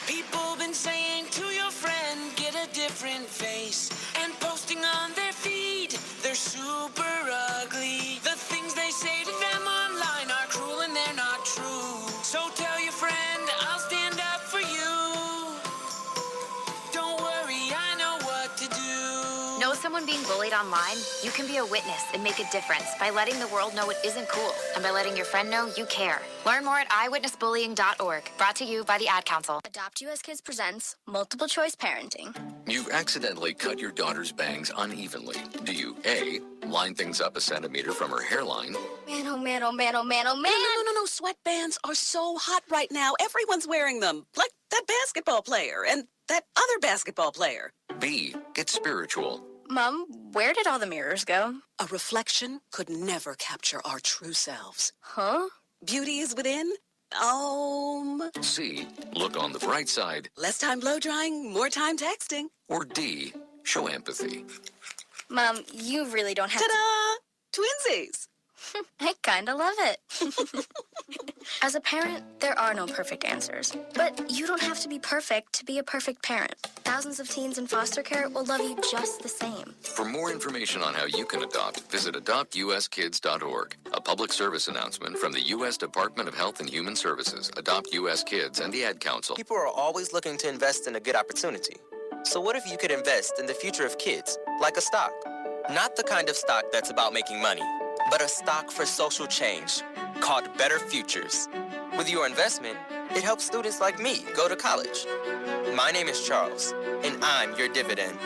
People been saying to your friend, get a different face, and posting on their feed, they're super ugly. The things they say to them online are cruel and they're not true. So tell your friend, I'll stand up for you. Don't worry, I know what to do. Know someone being bullied online, you can be a witness and make a difference by letting the world know it isn't cool and by letting your friend know you care. Learn more at eyewitnessbullying.org. Brought to you by the Ad Council. Adopt US Kids presents multiple choice parenting. You accidentally cut your daughter's bangs unevenly. Do you A, line things up a centimeter from her hairline? Man, oh man, oh man, oh man, oh man. No. Sweatbands are so hot right now. Everyone's wearing them. Like that basketball player and that other basketball player. B, get spiritual. Mom, where did all the mirrors go? A reflection could never capture our true selves. Huh? Beauty is within. C, look on the bright side. Less time blow drying, more time texting. Or D, show empathy. Mom, you really don't have Ta-da! Twinsies! I kind of love it. As a parent, there are no perfect answers. But you don't have to be perfect to be a perfect parent. Thousands of teens in foster care will love you just the same. For more information on how you can adopt, visit adoptuskids.org. A public service announcement from the U.S. Department of Health and Human Services, Adopt U.S. Kids, and the Ad Council. People are always looking to invest in a good opportunity. So what if you could invest in the future of kids, like a stock? Not the kind of stock that's about making money, but a stock for social change called Better Futures. With your investment, it helps students like me go to college. My name is Charles, and I'm your dividend.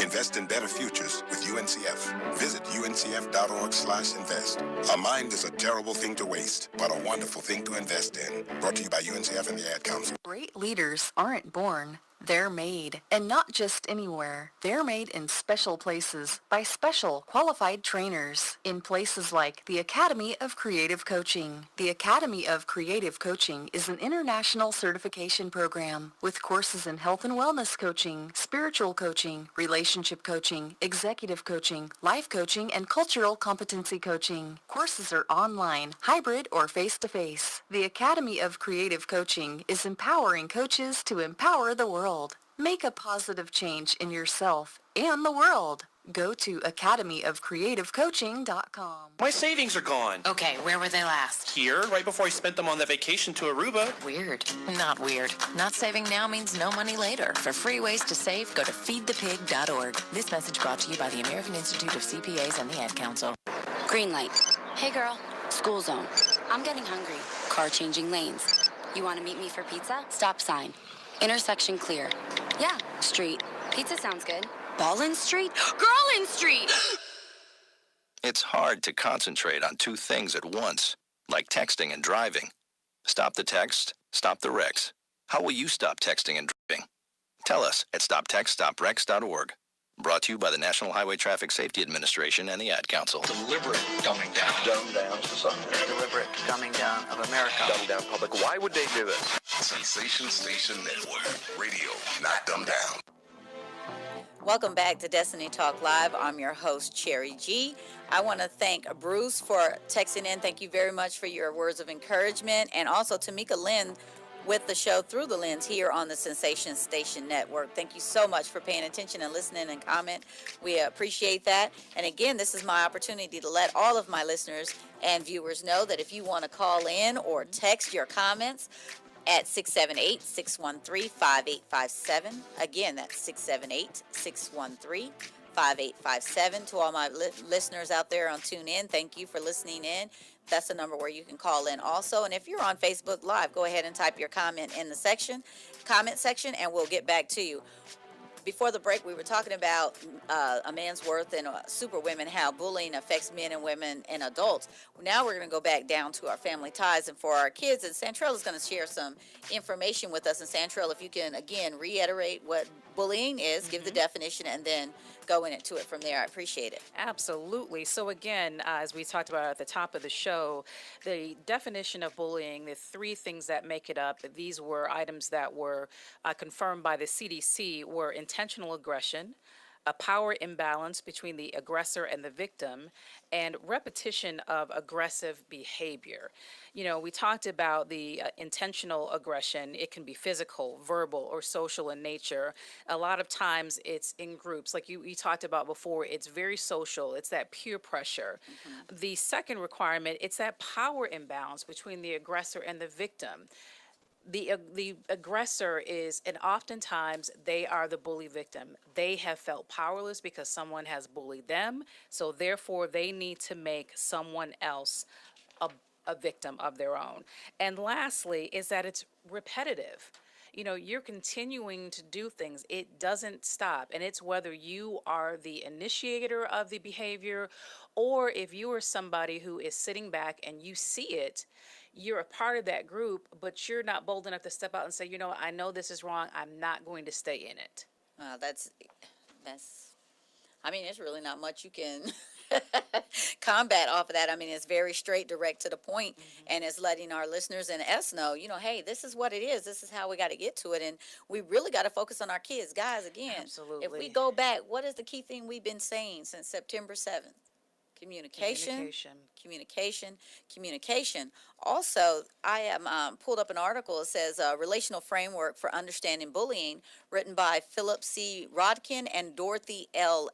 Invest in better futures with UNCF. Visit uncf.org/invest. A mind is a terrible thing to waste, but a wonderful thing to invest in. Brought to you by UNCF and the Ad Council. Great leaders aren't born. They're made, and not just anywhere. They're made in special places by special qualified trainers in places like the Academy of Creative Coaching. The Academy of Creative Coaching is an international certification program with courses in health and wellness coaching, spiritual coaching, relationship coaching, executive coaching, life coaching, and cultural competency coaching. Courses are online, hybrid, or face-to-face. The Academy of Creative Coaching is empowering coaches to empower the world. Make a positive change in yourself and the world. Go to academyofcreativecoaching.com. My savings are gone. Okay, where were they last? Here, right before I spent them on that vacation to Aruba. Weird. Not weird. Not saving now means no money later. For free ways to save, go to feedthepig.org. This message brought to you by the American Institute of CPAs and the Ad Council. Green light. Hey girl, school zone. I'm getting hungry. Car changing lanes. You want to meet me for pizza? Stop sign. Intersection clear. Yeah, street. Pizza sounds good. Ballin Street? Girlin Street! It's hard to concentrate on two things at once, like texting and driving. Stop the text, stop the wrecks. How will you stop texting and driving? Tell us at stoptextstopwrecks.org. Brought to you by the National Highway Traffic Safety Administration and the Ad Council. Deliberate dumbing down. Dumb down society. Deliberate dumbing down of America. Dumb down public. Why would they do this? Sensation Station Network. Radio, not dumb down. Welcome back to Destiny Talk Live. I'm your host, Cherry G. I want to thank Bruce for texting in. Thank you very much for your words of encouragement. And also Tamika Lynn with the show Through the Lens here on the Sensation Station Network. Thank you so much for paying attention and listening and comment. We appreciate that. And again, this is my opportunity to let all of my listeners and viewers know that if you want to call in or text your comments at 678-613-5857. Again, that's 678-613-5857. To all my listeners out there on TuneIn, thank you for listening in. That's the number where you can call in also. And if you're on Facebook Live, go ahead and type your comment in the comment section, and we'll get back to you. Before the break, we were talking about a man's worth and superwomen, how bullying affects men and women and adults. Now we're going to go back down to our family ties and for our kids. And Santrell is going to share some information with us. And Santrell, if you can, again, reiterate what bullying is, give the definition, and then go into it from there. I appreciate it. Absolutely. So again, as we talked about at the top of the show, the definition of bullying, the three things that make it up, these were items that were confirmed by the CDC, were intentional aggression, a power imbalance between the aggressor and the victim, and repetition of aggressive behavior. You know, we talked about the intentional aggression. It can be physical, verbal, or social in nature. A lot of times it's in groups. Like you talked about before, it's very social. It's that peer pressure. Mm-hmm. The second requirement, it's that power imbalance between the aggressor and the victim. The aggressor is, and oftentimes they are the bully victim. They have felt powerless because someone has bullied them, so therefore they need to make someone else a, a victim of their own. And lastly is that it's repetitive. You know, you're continuing to do things. It doesn't stop. And it's whether you are the initiator of the behavior or if you are somebody who is sitting back and you see it, you're a part of that group, but you're not bold enough to step out and say, you know, I know this is wrong. I'm not going to stay in it. That's I mean, it's really not much you can combat off of that. I mean, it's very straight, direct to the point, and it's letting our listeners and us know, you know, hey, this is what it is. This is how we got to get to it, and we really got to focus on our kids, guys. Again, Absolutely. if we go back, what is the key thing we've been saying since September 7th? Communication, communication, communication. Also, I am pulled up an article. It says Relational Framework for Understanding Bullying, written by Philip C. Rodkin and Dorothy L.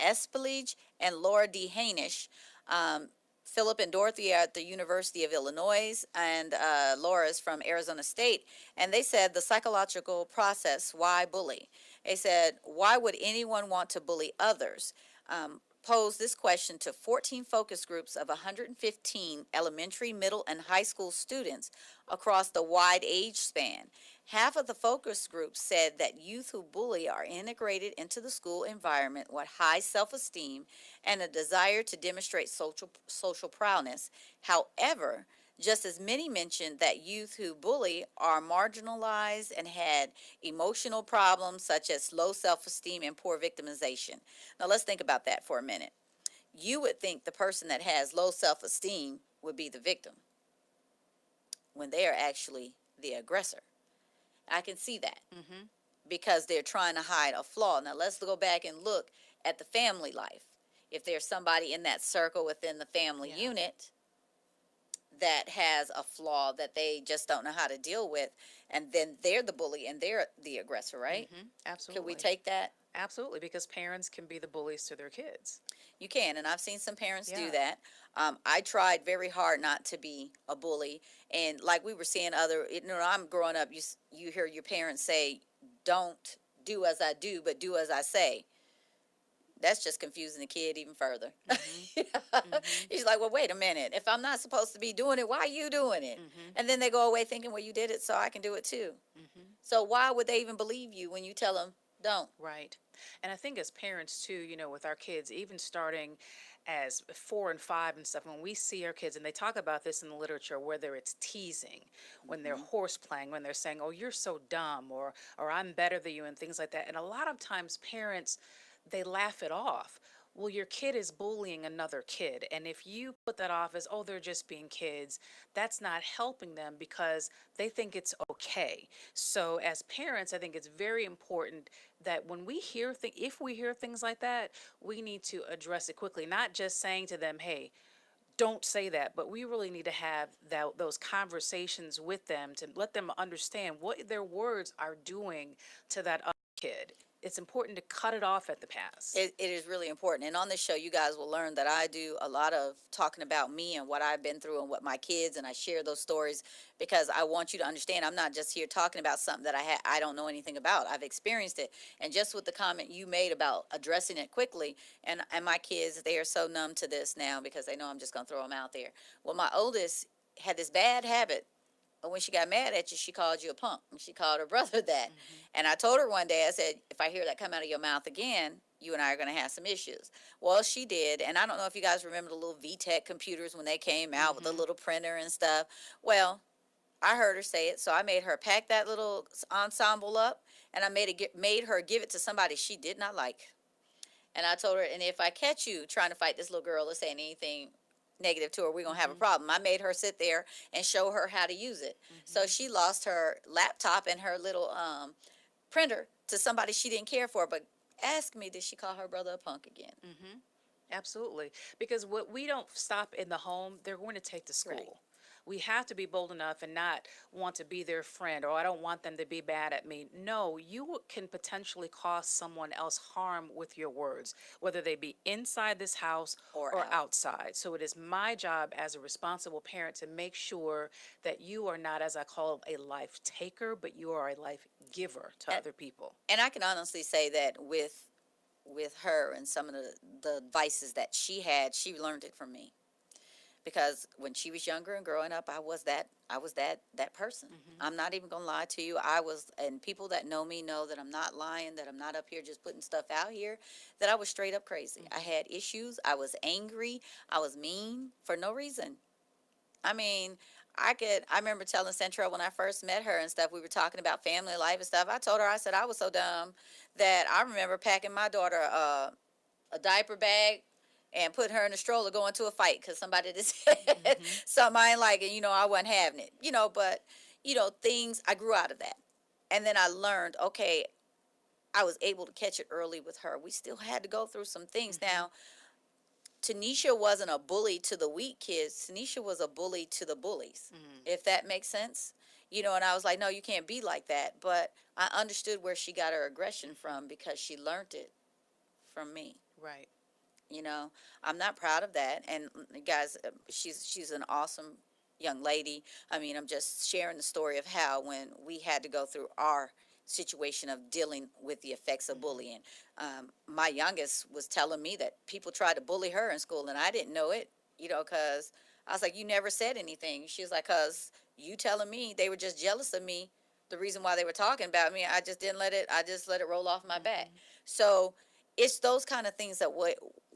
Espelage and Laura D. Hainish. Philip and Dorothy are at the University of Illinois, and Laura is from Arizona State. And they said the psychological process, why bully? They said, why would anyone want to bully others? Posed this question to 14 focus groups of 115 elementary, middle, and high school students across the wide age span. Half of the focus groups said that youth who bully are integrated into the school environment with high self-esteem and a desire to demonstrate social prowess. However, just as many mentioned that youth who bully are marginalized and had emotional problems such as low self-esteem and poor victimization. Now let's think about that for a minute. You would think the person that has low self-esteem would be the victim when they are actually the aggressor. I can see that because they're trying to hide a flaw. Now let's go back and look at the family life. If there's somebody in that circle within the family unit that has a flaw that they just don't know how to deal with, and then they're the bully and they're the aggressor, right? Absolutely. Can we take that? Absolutely, because parents can be the bullies to their kids. You can, and I've seen some parents do that. I tried very hard not to be a bully, and like we were seeing other, you know, I'm growing up, you hear your parents say, don't do as I do, but do as I say. That's just confusing the kid even further. He's like, well, wait a minute. If I'm not supposed to be doing it, why are you doing it? And then they go away thinking, well, you did it, so I can do it too. So why would they even believe you when you tell them don't? Right. And I think as parents too, you know, with our kids, even starting as 4 and 5 and stuff, when we see our kids, and they talk about this in the literature, whether it's teasing, when they're horse playing, when they're saying, oh, you're so dumb, or I'm better than you, and things like that. And a lot of times parents, they laugh it off. Well, your kid is bullying another kid. And if you put that off as, oh, they're just being kids, that's not helping them because they think it's okay. So as parents, I think it's very important that when we hear if we hear things like that, we need to address it quickly, not just saying to them, hey, don't say that, but we really need to have those conversations with them to let them understand what their words are doing to that other kid. It's important to cut it off at the pass. It is really important. And on this show, you guys will learn that I do a lot of talking about me and what I've been through and what my kids, and I share those stories because I want you to understand I'm not just here talking about something that I don't know anything about. I've experienced it. And just with the comment you made about addressing it quickly, and my kids, they are so numb to this now because they know I'm just going to throw them out there. Well, my oldest had this bad habit. But when she got mad at you, she called you a punk. And she called her brother that. And I told her one day, I said, if I hear that come out of your mouth again, you and I are going to have some issues. Well, she did. And I don't know if you guys remember the little VTech computers when they came out with the little printer and stuff. Well, I heard her say it. So I made her pack that little ensemble up. And I made her give it to somebody she did not like. And I told her, and if I catch you trying to fight this little girl or saying anything negative to her, we're going to have a problem. I made her sit there and show her how to use it. So she lost her laptop and her little printer to somebody she didn't care for. But ask me, did she call her brother a punk again? Absolutely. Because what we don't stop in the home, they're going to take to school. Right. we have to be bold enough and not want to be their friend, or I don't want them to be bad at me. No, you can potentially cause someone else harm with your words, whether they be inside this house or outside. So it is my job as a responsible parent to make sure that you are not, as I call it, a life taker, but you are a life giver to other people. And I can honestly say that with her and some of the vices that she had, she learned it from me. Because when she was younger and growing up, I was that person. I'm not even gonna lie to you. I was, and people that know me know that I'm not lying, that I'm not up here just putting stuff out here, that I was straight up crazy. I had issues. I was angry. I was mean for no reason. I mean, I remember telling Central when I first met her and stuff, we were talking about family life and stuff. I told her, I said, I was so dumb that I remember packing my daughter a diaper bag and putting her in a stroller going to a fight because somebody just said something I ain't like, and I wasn't having it, but things, I grew out of that. And then I learned, okay, I was able to catch it early with her. We still had to go through some things. Now, Tanisha wasn't a bully to the weak kids. Tanisha was a bully to the bullies, if that makes sense. And I was like, no, you can't be like that. But I understood where she got her aggression from because she learned it from me. Right. I'm not proud of that. And guys, she's an awesome young lady. I mean, I'm just sharing the story of how when we had to go through our situation of dealing with the effects of bullying. My youngest was telling me that people tried to bully her in school, and I didn't know it, because I was like, you never said anything. She was like, because you telling me they were just jealous of me. The reason why they were talking about me, I just let it roll off my back. So it's those kind of things that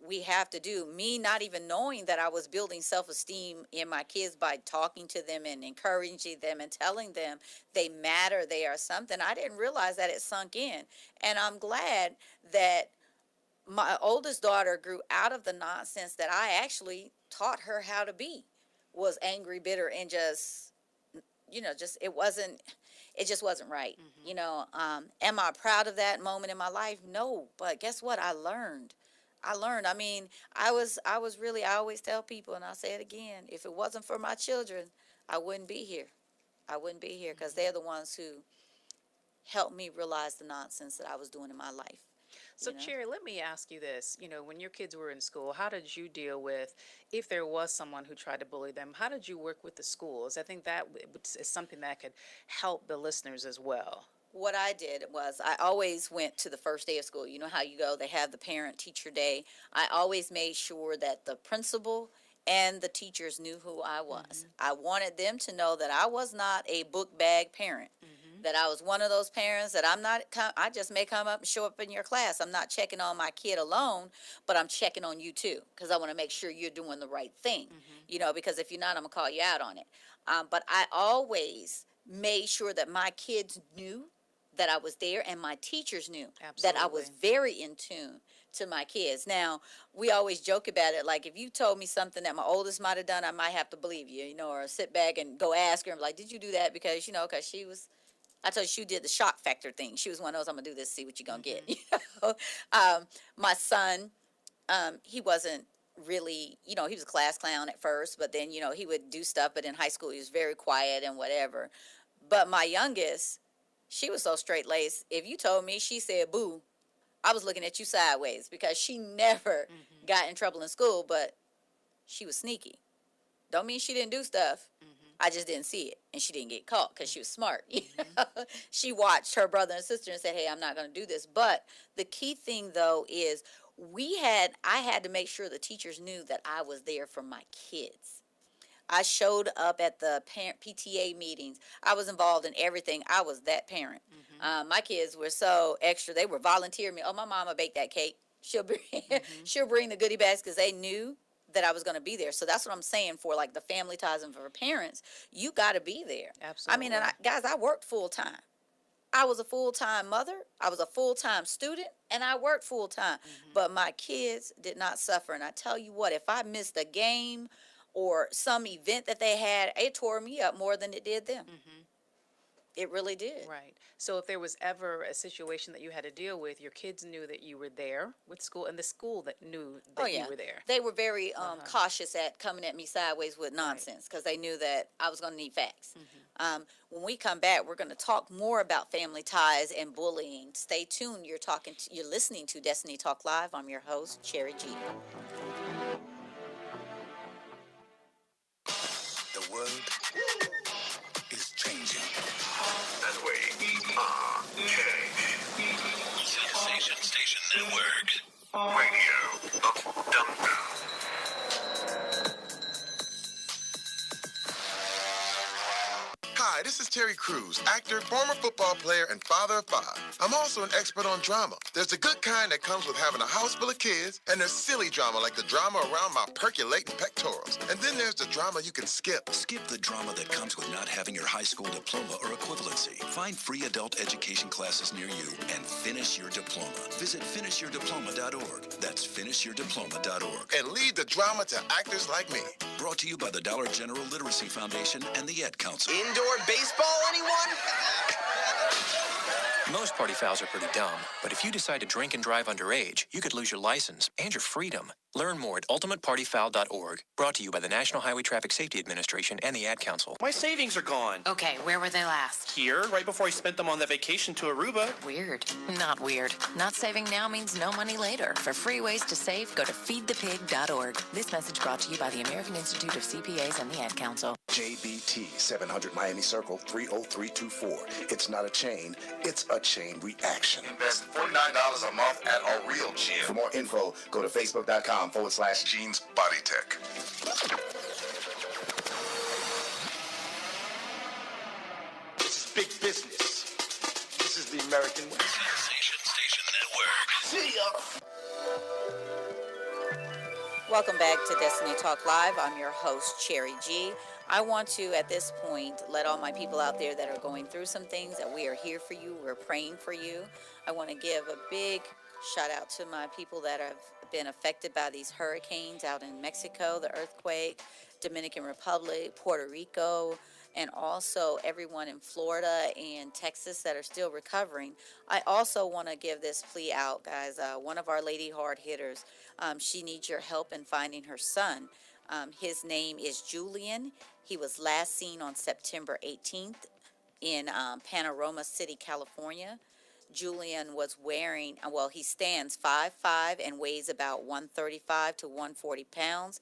we have to do. Me not even knowing that I was building self-esteem in my kids by talking to them and encouraging them and telling them they matter, they are something. I didn't realize that it sunk in. And I'm glad that my oldest daughter grew out of the nonsense that I actually taught her how to be, was angry, bitter, and just it just wasn't right. Am I proud of that moment in my life? No, but guess what? I learned. I mean, I always tell people, and I'll say it again, if it wasn't for my children, I wouldn't be here. I wouldn't be here because they're the ones who helped me realize the nonsense that I was doing in my life. So, Cherry, let me ask you this. When your kids were in school, how did you deal with, if there was someone who tried to bully them, how did you work with the schools? I think that is something that could help the listeners as well. What I did was I always went to the first day of school. You know how you go, they have the parent teacher day. I always made sure that the principal and the teachers knew who I was. I wanted them to know that I was not a book bag parent. That I was one of those parents that I just may come up and show up in your class. I'm not checking on my kid alone, but I'm checking on you too, because I want to make sure you're doing the right thing, because if you're not, I'm going to call you out on it. But I always made sure that my kids knew that I was there, and my teachers knew that I was very in tune to my kids. Now, we always joke about it, like if you told me something that my oldest might have done, I might have to believe you, or sit back and go ask her and be like, did you do that? Because, because I told you she did the shock factor thing. She was one of those, I'm going to do this, see what you're going to get. My son, he wasn't really, he was a class clown at first, but then, he would do stuff. But in high school, he was very quiet and whatever. But my youngest, she was so straight-laced. If you told me she said boo, I was looking at you sideways, because she never got in trouble in school, but she was sneaky. Don't mean she didn't do stuff. I just didn't see it, and she didn't get caught because she was smart. She watched her brother and sister and said, hey, I'm not going to do this. But the key thing, though, is I had to make sure the teachers knew that I was there for my kids. I showed up at the parent PTA meetings. I was involved in everything. I was that parent. My kids were so extra. They were volunteering me. Oh, my mama baked that cake. She'll bring the goodie bags, because they knew that I was going to be there. So that's what I'm saying for like the family ties and for parents. You got to be there. Absolutely. I mean, and guys, I worked full time. I was a full-time mother. I was a full-time student, and I worked full-time. But my kids did not suffer. And I tell you what, if I missed a game or some event that they had, it tore me up more than it did them. It really did. Right. So if there was ever a situation that you had to deal with, your kids knew that you were there with school, and the school that knew Oh that you yeah, were there. they were very cautious at coming at me sideways with nonsense because they knew that I was going to need facts. When we come back, we're going to talk more about family ties and bullying. Stay tuned. You're listening to Destiny Talk Live. I'm your host, Cherry G. The world is changing. And we are changed. Sensation Station Network. Radio of Dumbbell. Hi, this is Terry Crews, actor, former football player, and father of 5. I'm also an expert on drama. There's the good kind that comes with having a house full of kids, and there's silly drama like the drama around my percolating pectorals. And then there's the drama you can skip. Skip the drama that comes with not having your high school diploma or equivalency. Find free adult education classes near you and finish your diploma. Visit finishyourdiploma.org. That's finishyourdiploma.org. And lead the drama to actors like me. Brought to you by the Dollar General Literacy Foundation and the Ed Council. Indoor baseball, anyone? Most party fouls are pretty dumb, but if you decide to drink and drive underage, you could lose your license and your freedom. Learn more at ultimatepartyfoul.org. Brought to you by the National Highway Traffic Safety Administration and the Ad Council. My savings are gone. Okay, where were they last? Here, right before I spent them on that vacation to Aruba. Weird. Not weird. Not saving now means no money later. For free ways to save, go to feedthepig.org. This message brought to you by the American Institute of CPAs and the Ad Council. JBT 700 Miami Circle 30324. It's not a chain, it's a chain reaction. Invest $49 a month at a real gym. For more info, go to facebook.com/Jeans Body Tech. This is big business. This is the American way. Sensation Station Network. See ya. Welcome back to Destiny Talk Live. I'm your host, Cherry G. I want to, at this point, let all my people out there that are going through some things that we are here for you. We're praying for you. I want to give a big shout out to my people that have been affected by these hurricanes out in Mexico, the earthquake, Dominican Republic, Puerto Rico, and also everyone in Florida and Texas that are still recovering. I also want to give this plea out, guys. One of our lady hard hitters, she needs your help in finding her son. His name is Julian. He was last seen on September 18th in Panorama City, California. Julian was wearing, he stands 5'5" and weighs about 135 to 140 pounds.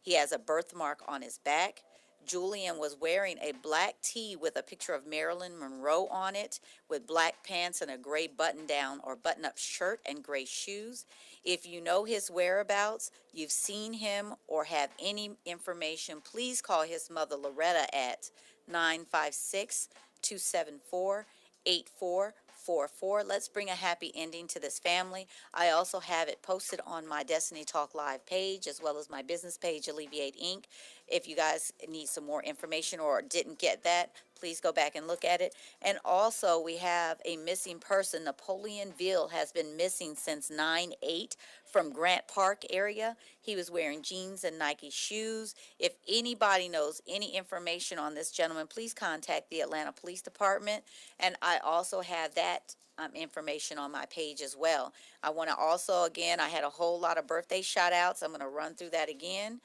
He has a birthmark on his back. Julian was wearing a black tee with a picture of Marilyn Monroe on it, with black pants and a gray button-down or button-up shirt and gray shoes. If you know his whereabouts, you've seen him, or have any information, please call his mother Loretta at 956-274-8444. Let's bring a happy ending to this family. I also have it posted on my Destiny Talk Live page, as well as my business page, Alleviate Inc. If you guys need some more information or didn't get that, please go back and look at it. And also, we have a missing person. Napoleonville has been missing since 9/8 from Grant Park area. He was wearing jeans and Nike shoes. If anybody knows any information on this gentleman, please contact the Atlanta Police Department. And I also have that information on my page as well. I want to also, again, I had a whole lot of birthday shout outs. I'm going to run through that again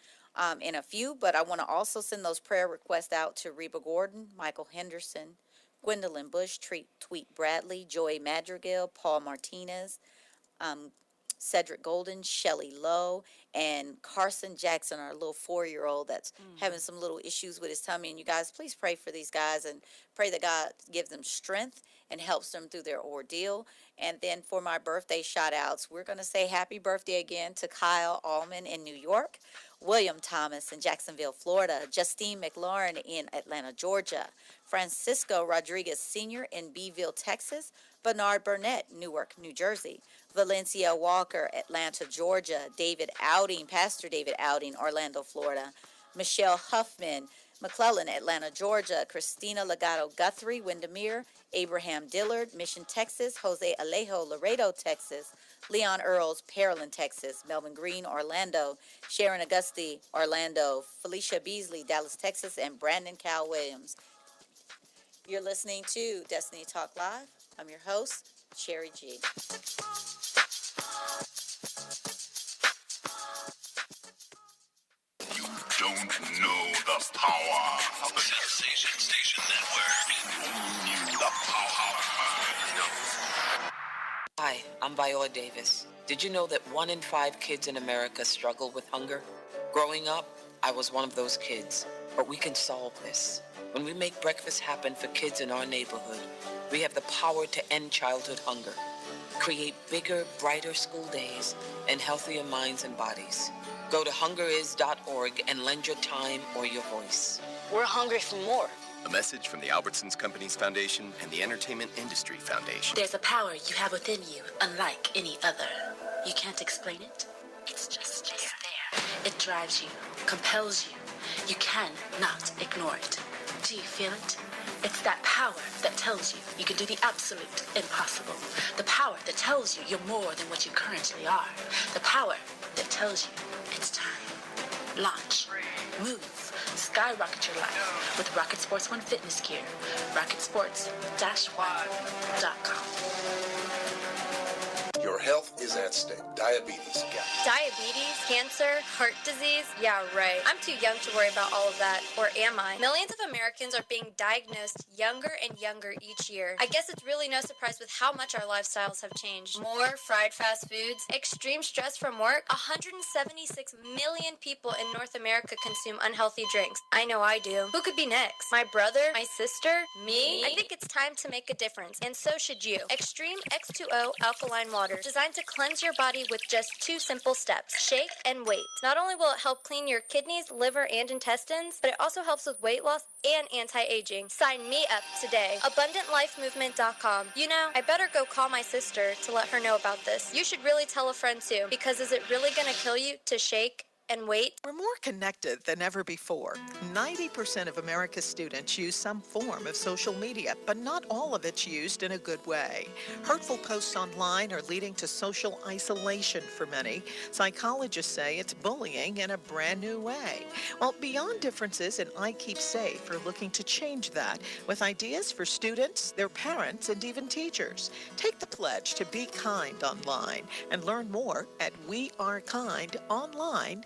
in a few, but I want to also send those prayer requests out to Reba Gordon, Michael Henderson, Gwendolyn Bush, Tweet Bradley, Joey Madrigal, Paul Martinez, Cedric Golden, Shelley Lowe, and Carson Jackson, our little 4-year-old that's having some little issues with his tummy. And you guys, please pray for these guys and pray that God gives them strength and helps them through their ordeal. And then for my birthday shout outs, we're going to say happy birthday again to Kyle Allman in New York, William Thomas in Jacksonville, Florida, Justine McLaurin in Atlanta, Georgia, Francisco Rodriguez Sr. in Beeville, Texas, Bernard Burnett, Newark, New Jersey, Valencia Walker, Atlanta, Georgia, David Outing, Pastor David Outing, Orlando, Florida, Michelle Huffman, McClellan, Atlanta, Georgia, Christina Legato Guthrie, Windermere, Abraham Dillard, Mission, Texas, Jose Alejo, Laredo, Texas, Leon Earls, Pearland, Texas, Melvin Green, Orlando, Sharon Augusti, Orlando, Felicia Beasley, Dallas, Texas, and Brandon Cal Williams. You're listening to Destiny Talk Live. I'm your host, Cherry G. Don't know the power of the Sensation Station Network. You knew the power. Hi, I'm Viola Davis. Did you know that 1 in 5 kids in America struggle with hunger? Growing up, I was one of those kids. But we can solve this. When we make breakfast happen for kids in our neighborhood, we have the power to end childhood hunger, create bigger, brighter school days, and healthier minds and bodies. Go to hungeris.org and lend your time or your voice. We're hungry for more. A message from the Albertsons Companies Foundation and the Entertainment Industry Foundation. There's a power you have within you, unlike any other. You can't explain it. It's just there. It drives you, compels you. You cannot ignore it. Do you feel it? It's that power that tells you you can do the absolute impossible. The power that tells you you're more than what you currently are. The power that tells you it's time. Launch. Move. Skyrocket your life with Rocket Sports One fitness gear. RocketSports-One.com. Your health is at stake. Diabetes. Diabetes, cancer, heart disease? Yeah, right. I'm too young to worry about all of that. Or am I? Millions of Americans are being diagnosed younger and younger each year. I guess it's really no surprise with how much our lifestyles have changed. More fried fast foods, extreme stress from work. 176 million people in North America consume unhealthy drinks. I know I do. Who could be next? My brother? My sister? Me? I think it's time to make a difference, and so should you. Extreme X2O alkaline water, designed to cleanse your body with just 2 simple steps. Shake and wait. Not only will it help clean your kidneys, liver, and intestines, but it also helps with weight loss and anti-aging. Sign me up today. AbundantLifeMovement.com. You know, I better go call my sister to let her know about this. You should really tell a friend too, because is it really gonna kill you to shake and wait? We're more connected than ever before. 90% of America's students use some form of social media, but not all of it's used in a good way. Hurtful posts online are leading to social isolation for many. Psychologists say it's bullying in a brand new way. Well, Beyond Differences and I Keep Safe are looking to change that with ideas for students, their parents, and even teachers. Take the pledge to be kind online and learn more at wearekindonline.com.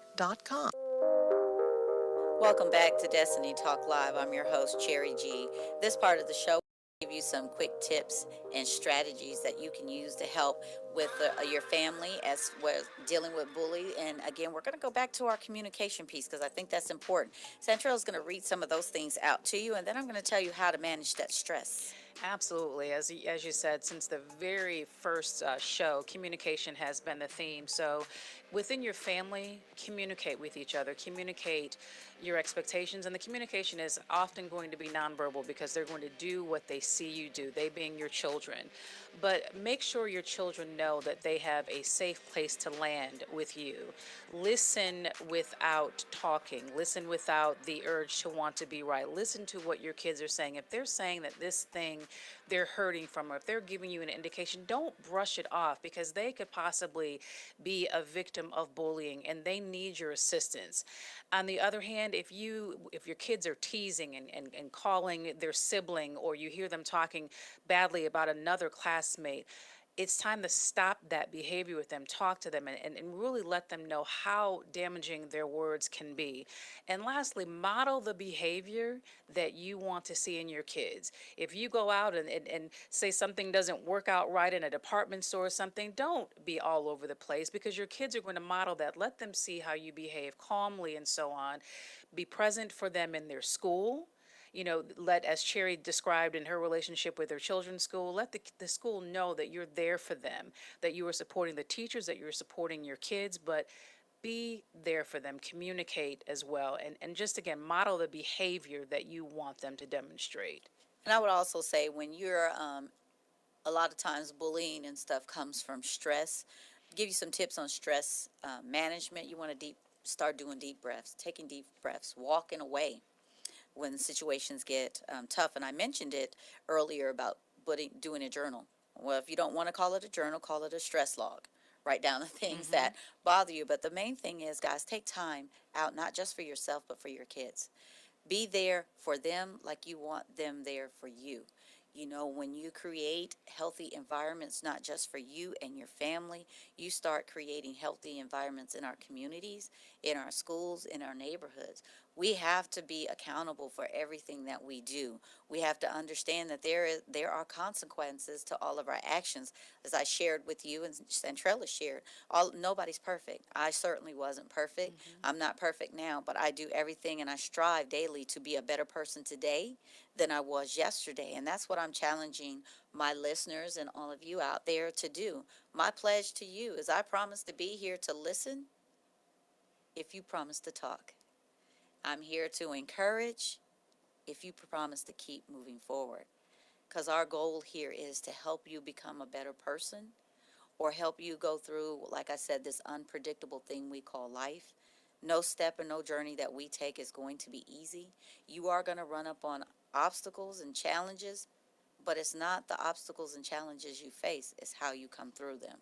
Welcome back to Destiny Talk Live. I'm your host, Cherry G. This part of the show will give you some quick tips and strategies that you can use to help with your family as well as dealing with bullying. And again, we're going to go back to our communication piece because I think that's important. Central is going to read some of those things out to you, and then I'm going to tell you how to manage that stress. Absolutely. As you said, since the very first show, communication has been the theme. So within your family, communicate with each other, communicate your expectations. And the communication is often going to be nonverbal because they're going to do what they see you do, they being your children. But make sure your children know that they have a safe place to land with you. Listen without talking. Listen without the urge to want to be right. Listen to what your kids are saying. If they're saying that this thing they're hurting from, or if they're giving you an indication, don't brush it off because they could possibly be a victim of bullying and they need your assistance. On the other hand, if your kids are teasing and calling their sibling, or you hear them talking badly about another classmate, it's time to stop that behavior with them, talk to them, and really let them know how damaging their words can be. And lastly, model the behavior that you want to see in your kids. If you go out and say something doesn't work out right in a department store or something, don't be all over the place because your kids are going to model that. Let them see how you behave calmly and so on. Be present for them in their school. As Cherry described in her relationship with her children's school, let the school know that you're there for them, that you are supporting the teachers, that you're supporting your kids, but be there for them, communicate as well, and just again, model the behavior that you want them to demonstrate. And I would also say when you're, a lot of times bullying and stuff comes from stress. Give you some tips on stress management. You want to start doing deep breaths, taking deep breaths, walking away when situations get tough. And I mentioned it earlier about doing a journal. Well, if you don't want to call it a journal, call it a stress log. Write down the things that bother you. But the main thing is, guys, take time out, not just for yourself, but for your kids. Be there for them like you want them there for you. You know, when you create healthy environments, not just for you and your family, you start creating healthy environments in our communities, in our schools, in our neighborhoods. We have to be accountable for everything that we do. We have to understand that there are consequences to all of our actions. As I shared with you and Centrella shared, nobody's perfect. I certainly wasn't perfect. I'm not perfect now, but I do everything and I strive daily to be a better person today than I was yesterday. And that's what I'm challenging my listeners and all of you out there to do. My pledge to you is I promise to be here to listen if you promise to talk. I'm here to encourage if you promise to keep moving forward. Because our goal here is to help you become a better person or help you go through, like I said, this unpredictable thing we call life. No step and no journey that we take is going to be easy. You are going to run up on obstacles and challenges, but it's not the obstacles and challenges you face, it's how you come through them.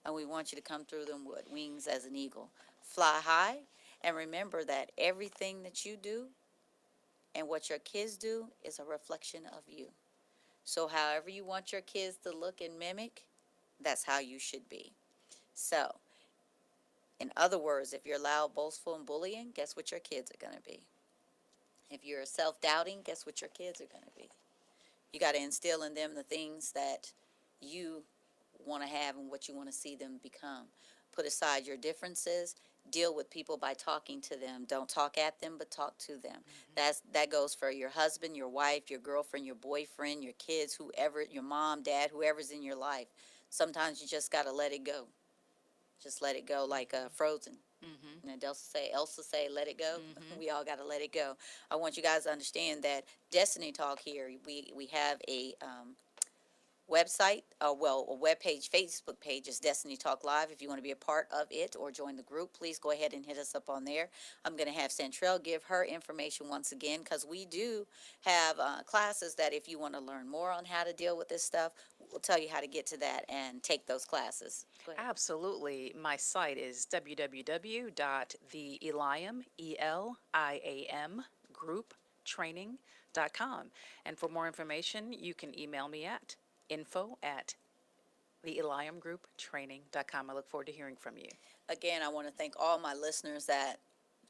And we want you to come through them with wings as an eagle. Fly high, and remember that everything that you do and what your kids do is a reflection of you. So however you want your kids to look and mimic, that's how you should be. So, in other words, if you're loud, boastful, and bullying, guess what your kids are going to be? If you're self-doubting, guess what your kids are going to be? You got to instill in them the things that you want to have and what you want to see them become. Put aside your differences. Deal with people by talking to them. Don't talk at them, but talk to them. That goes for your husband, your wife, your girlfriend, your boyfriend, your kids, whoever, your mom, dad, whoever's in your life. Sometimes you just got to let it go. Just let it go, like Frozen. And Elsa say, let it go. We all got to let it go. I want you guys to understand that Destiny Talk here, we have a website, a web page, Facebook page is Destiny Talk Live. If you want to be a part of it or join the group, please go ahead and hit us up on there. I'm going to have Centrell give her information once again because we do have classes that if you want to learn more on how to deal with this stuff, we'll tell you how to get to that and take those classes. Go ahead. Absolutely. My site is www.theeliam, E-L-I-A-M, grouptraining.com. And for more information, you can email me at info@theeliamgrouptraining.com. I look forward to hearing from you. Again, I want to thank all my listeners that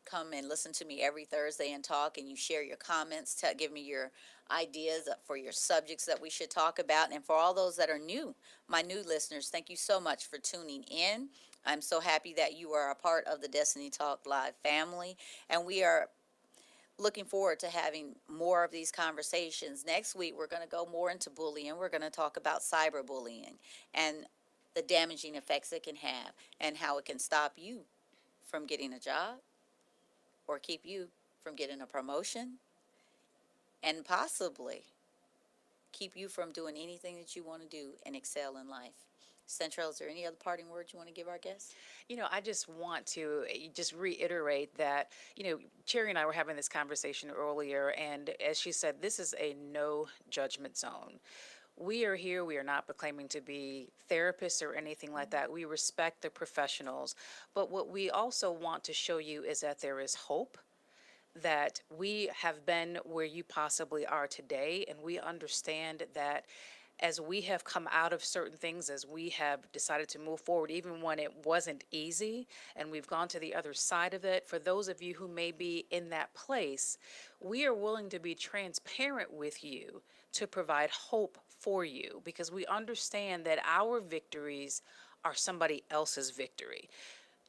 come and listen to me every Thursday and talk, and you share your comments, give me your ideas for your subjects that we should talk about. And for all those that are new, my new listeners, thank you so much for tuning in. I'm so happy that you are a part of the Destiny Talk Live family, and we are looking forward to having more of these conversations. Next week, we're going to go more into bullying. We're going to talk about cyberbullying and the damaging effects it can have and how it can stop you from getting a job or keep you from getting a promotion and possibly keep you from doing anything that you want to do and excel in life. Central, is there any other parting words you want to give our guests? You know, I just want to just reiterate that, Cherry and I were having this conversation earlier, and as she said, this is a no judgment zone. We are here, we are not proclaiming to be therapists or anything like that. We respect the professionals. But what we also want to show you is that there is hope, that we have been where you possibly are today, and we understand that as we have come out of certain things, as we have decided to move forward, even when it wasn't easy, and we've gone to the other side of it, for those of you who may be in that place, we are willing to be transparent with you to provide hope for you, because we understand that our victories are somebody else's victory.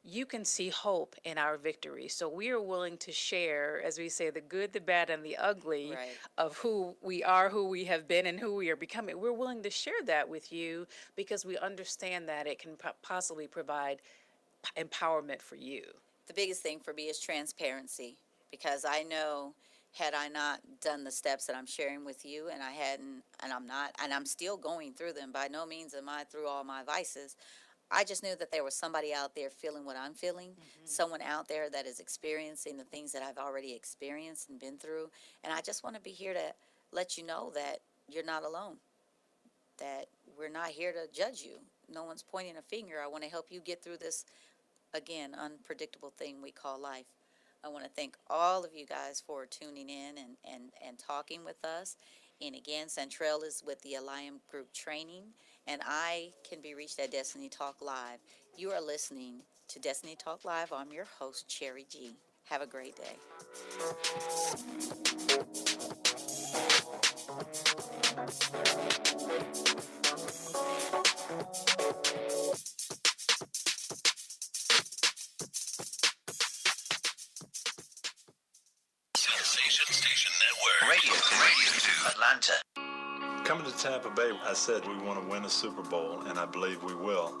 You can see hope in our victory. So we are willing to share, as we say, the good, the bad, and the ugly of who we are, who we have been, and who we are becoming. We're willing to share that with you because we understand that it can possibly provide empowerment for you. The biggest thing for me is transparency, because I know had I not done the steps that I'm sharing with you, and I hadn't, and I'm not, and I'm still going through them, by no means am I through all my vices. I just knew that there was somebody out there feeling what I'm feeling, someone out there that is experiencing the things that I've already experienced and been through. And I just want to be here to let you know that you're not alone, that we're not here to judge you. No one's pointing a finger. I want to help you get through this, again, unpredictable thing we call life. I want to thank all of you guys for tuning in and talking with us. And again, Centrell is with the Alliance Group Training, and I can be reached at Destiny Talk Live. You are listening to Destiny Talk Live. I'm your host, Cherry G. Have a great day. Sensation Station Network. Radio 2, Atlanta. Coming to Tampa Bay, I said we want to win a Super Bowl, and I believe we will.